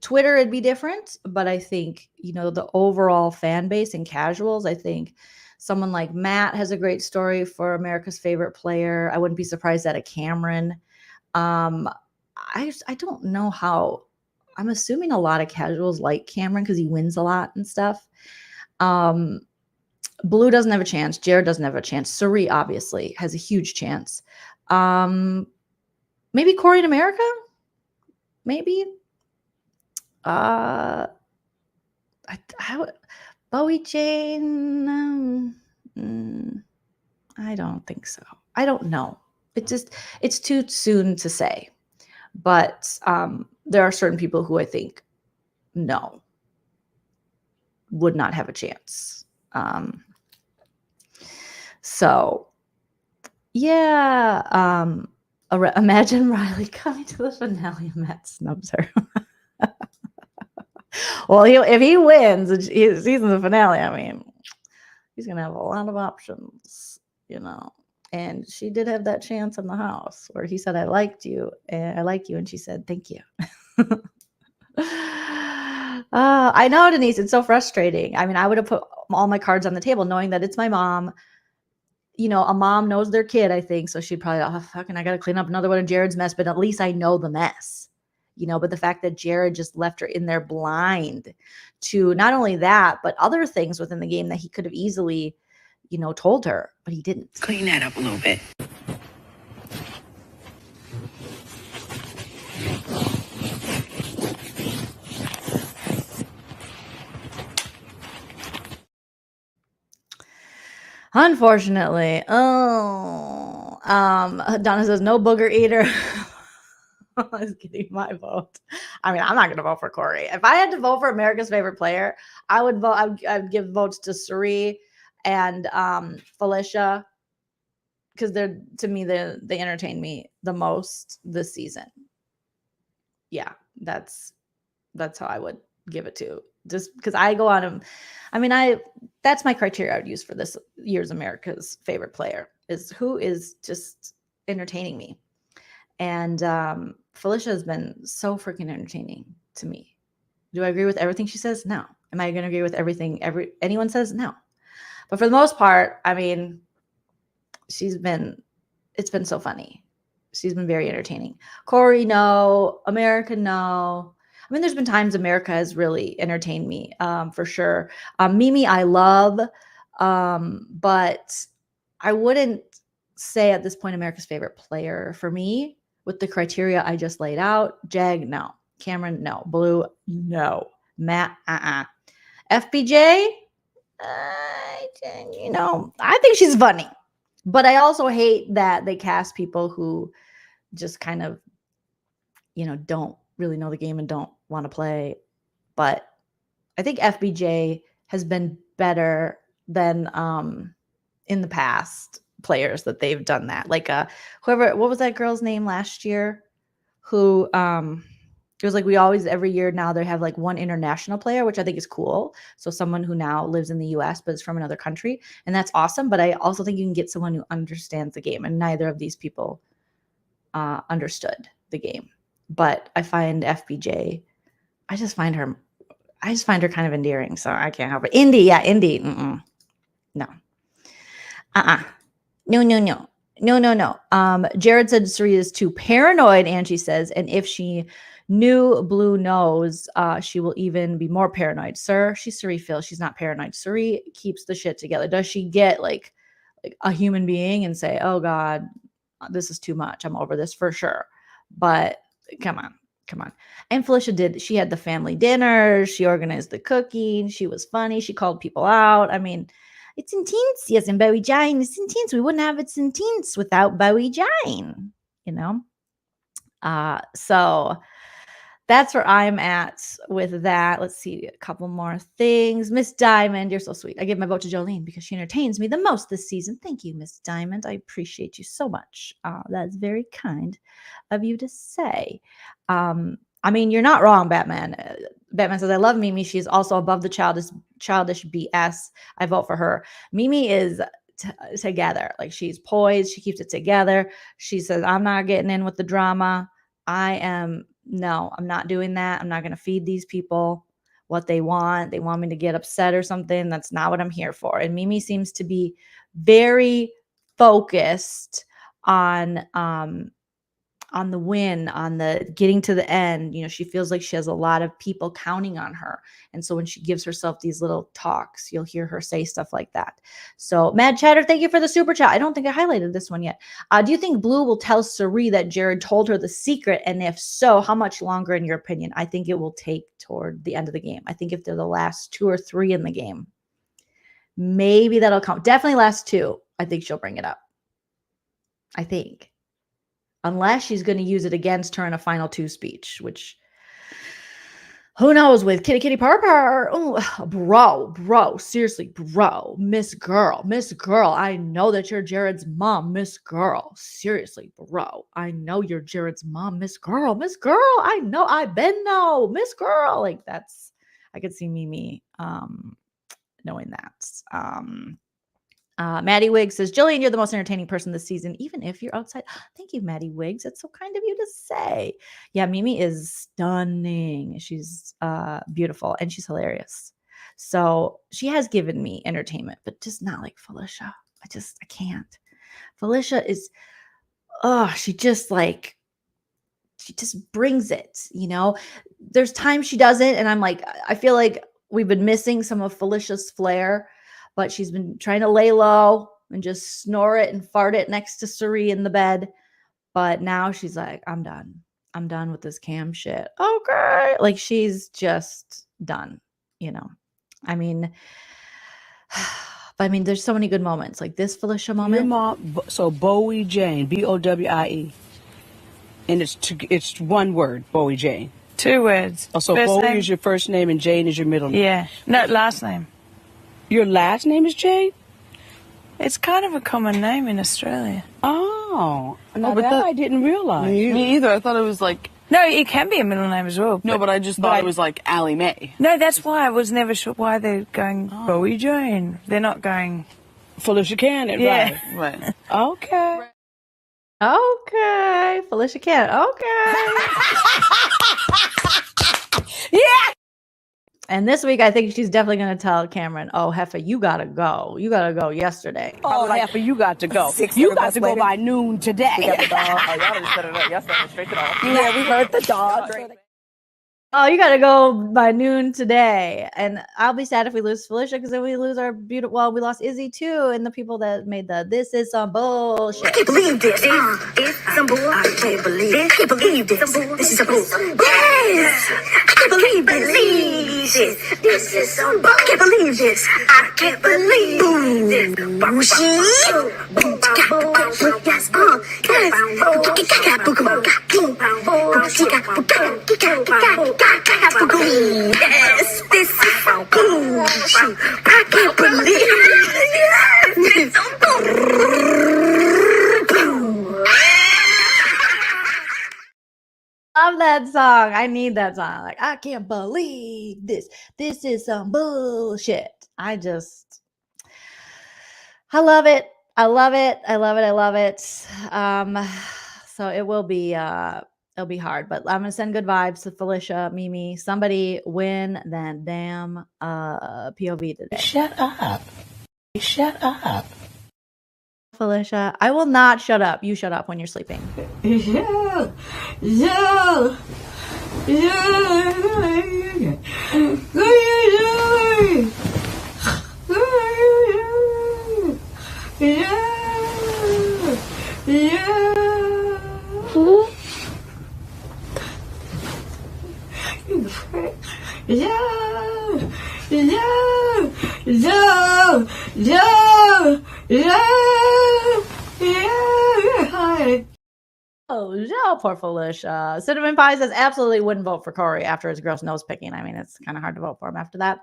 Twitter, it'd be different. But I think, the overall fan base and casuals, I think someone like Matt has a great story for America's favorite player. I wouldn't be surprised at a Cameron. I don't know how. I'm assuming a lot of casuals like Cameron because he wins a lot and stuff. Blue doesn't have a chance. Jared doesn't have a chance. Cirie obviously has a huge chance. Maybe Corey in America? Maybe. Bowie Jane? I don't think so. I don't know. It's too soon to say. But there are certain people who I think no, would not have a chance. So yeah, imagine Riley coming to the finale and Matt snubs her. Well, if he wins and he's in the finale, he's gonna have a lot of options, And she did have that chance in the house where he said, I like you, and she said, thank you. I know, Denise, it's so frustrating. I would have put all my cards on the table knowing that it's my mom. A mom knows their kid, I think. So she'd probably, I got to clean up another one of Jared's mess, but at least I know the mess, but the fact that Jared just left her in there blind to not only that, but other things within the game that he could have easily, told her, but he didn't. Clean that up a little bit. Unfortunately, Donna says no booger eater. Is getting my vote. I'm not going to vote for Corey. If I had to vote for America's favorite player, I would vote. I'd give votes to Cirie and Felicia. because they're, to me, they entertain me the most this season. Yeah, that's how I would give it to. Just because I go on them. I mean, that's my criteria I would use for this year's America's favorite player, is who is just entertaining me. And Felicia has been so freaking entertaining to me. Do I agree with everything she says? No. Am I going to agree with everything anyone says? No. But for the most part, I mean, it's been so funny. She's been very entertaining. Corey, no. America, no. I mean, there's been times America has really entertained me, for sure. Mimi, I love, but I wouldn't say at this point America's favorite player for me with the criteria I just laid out. Jag, no. Cameron, no. Blue, no. Matt, FBJ, I think she's funny. But I also hate that they cast people who just kind of, don't really know the game and don't want to play. But I think FBJ has been better than in the past players that they've done that. Like what was that girl's name last year? Who it was like we always every year now they have like one international player, which I think is cool. So someone who now lives in the US but is from another country, and that's awesome. But I also think you can get someone who understands the game, and neither of these people understood the game. But I find FBJ, I just find her kind of endearing, so I can't help it. Indy. No. No. Jared said Cirie is too paranoid, Angie says, and if she knew Blue knows, she will even be more paranoid. Sir, she's Cirie Phil. She's not paranoid. Cirie keeps the shit together. Does she get like a human being and say, oh God, this is too much. I'm over this for sure. But come on. And Felicia she had the family dinner. She organized the cooking. She was funny. She called people out. I mean, it's intense. Yes, and Bowie Jane. It's intense. We wouldn't have It's Intense without Bowie Jane, So that's where I'm at with that. Let's see a couple more things. Miss Diamond, you're so sweet. I give my vote to Joleen because she entertains me the most this season. Thank you, Miss Diamond. I appreciate you so much. That's very kind of you to say. I mean, you're not wrong, Batman. Batman says, I love Mimi. She's also above the childish BS. I vote for her. Mimi is together. Like, she's poised. She keeps it together. She says, I'm not getting in with the drama. I'm not doing that. I'm not going to feed these people what they want. They want me to get upset or something. That's not what I'm here for. And Mimi seems to be very focused on the win, on the getting to the end. She feels like she has a lot of people counting on her. And so when she gives herself these little talks, you'll hear her say stuff like that. So Mad Chatter, thank you for the super chat. I don't think I highlighted this one yet. Do you think Blue will tell Cirie that Jared told her the secret? And if so, how much longer in your opinion? I think it will take toward the end of the game. I think if they're the last 2 or 3 in the game, maybe that'll count. Definitely last 2. I think she'll bring it up. I think. Unless she's going to use it against her in a final 2 speech, which who knows with Kitty Purr. Oh, bro, seriously, bro, Miss Girl. I know that you're Jared's mom, Miss Girl. Seriously, bro, I know you're Jared's mom, Miss Girl. I know, I been know, Miss Girl. Like, that's, I could see Mimi knowing that. Maddie Wiggs says, Joleen, you're the most entertaining person this season, even if you're outside. Thank you, Maddie Wiggs. That's so kind of you to say. Yeah, Mimi is stunning. She's beautiful and she's hilarious. So she has given me entertainment, but just not like Felicia. I can't. Felicia is, she just brings it, There's times she doesn't, and I'm like, I feel like we've been missing some of Felicia's flair. But she's been trying to lay low and just snore it and fart it next to Cirie in the bed. But now she's like, I'm done. I'm done with this cam shit. Okay. Like, she's just done, I mean, there's so many good moments. Like this Felicia moment. Your mom, so Bowie Jane, Bowie. And it's one word, Bowie Jane. 2 words. Oh, so First Bowie name? is your first name and Jane is your middle name. Yeah. No, last name. Your last name is Jane? It's kind of a common name in Australia. Oh, no, but that that- I didn't realize. Me either. I thought it was like No, it can be a middle name as well. no, but I just thought it was like Allie Mae. No, that's why I was never sure why they're going Bowie Jane. They're not going. Felicia Cannon, Yeah. right? Right. Okay. Okay, Felicia Cannon. Okay. Yeah. And this week, I think she's definitely going to tell Cameron, "Oh, Heffa, you gotta go. You gotta go yesterday." Oh, Heffa, you got to go. 6 You minutes got to go later. by noon today. We got the dog. Oh, y'all just set it up. Y'all set it straight to the office. Yeah, we heard the dog. Oh, you gotta go by noon today. And I'll be sad if we lose Felicia because then we lose our beautiful. Well, we lost Izzy too, and the people that made the "This is some bullshit." I can't believe this. It's some bull. I can't believe this. I can't believe this. This is some bull. Yes! I can't believe this. This is some bull. I can't believe this. I can't believe this. Bullshit. Yes, yes, this is some bullshit. I can't believe this. Love that song. I need that song. Like, I can't believe this. This is some bullshit. I love it. I love it. I love it. I love it. So it will be it'll be hard, but I'm gonna send good vibes to Felicia, Mimi. Somebody win that damn POV today. Shut up. Shut up. Felicia, I will not shut up. You shut up when you're sleeping. Oh, poor Felicia. Cinnamon Pie says absolutely wouldn't vote for Corey after his gross nose picking. I mean, it's kind of hard to vote for him after that.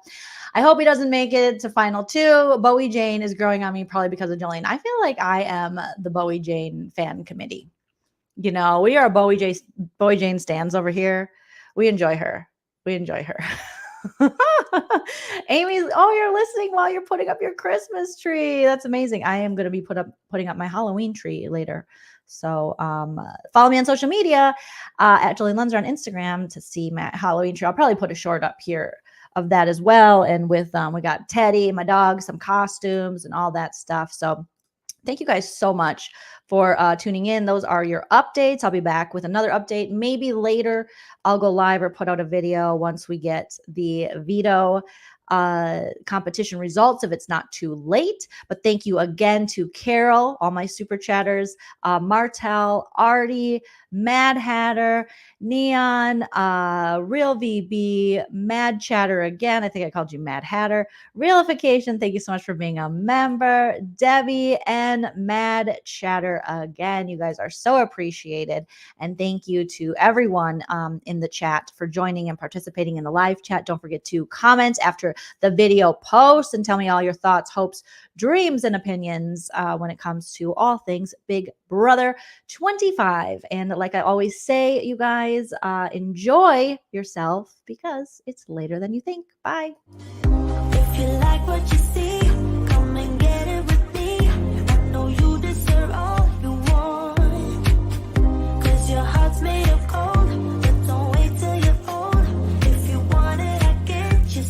I hope he doesn't make it to final two. Bowie Jane is growing on me probably because of Joleen. I feel like I am the Bowie Jane fan committee. You know, we are Bowie Jane stands over here. We enjoy her. Amy's, you're listening while you're putting up your Christmas tree. That's amazing. I am going to be putting up my Halloween tree later. So follow me on social media at Joleen Lunzer on Instagram to see my Halloween tree. I'll probably put a short up here of that as well. And with we got Teddy, my dog, some costumes and all that stuff. So thank you guys so much for tuning in. Those are your updates. I'll be back with another update. Maybe later I'll go live or put out a video once we get the Veto competition results, if it's not too late. But thank you again to Carol, all my super chatters, Martel, Artie, Mad Hatter, Neon, Real VB, Mad Chatter again. I think I called you Mad Hatter. Realification, thank you so much for being a member. Debbie and Mad Chatter again. You guys are so appreciated. And thank you to everyone in the chat for joining and participating in the live chat. Don't forget to comment after the video post and tell me all your thoughts, hopes, dreams, and opinions when it comes to all things Big Brother 25. And like I always say, you guys, enjoy yourself because it's later than you think. Bye. If you like what you see,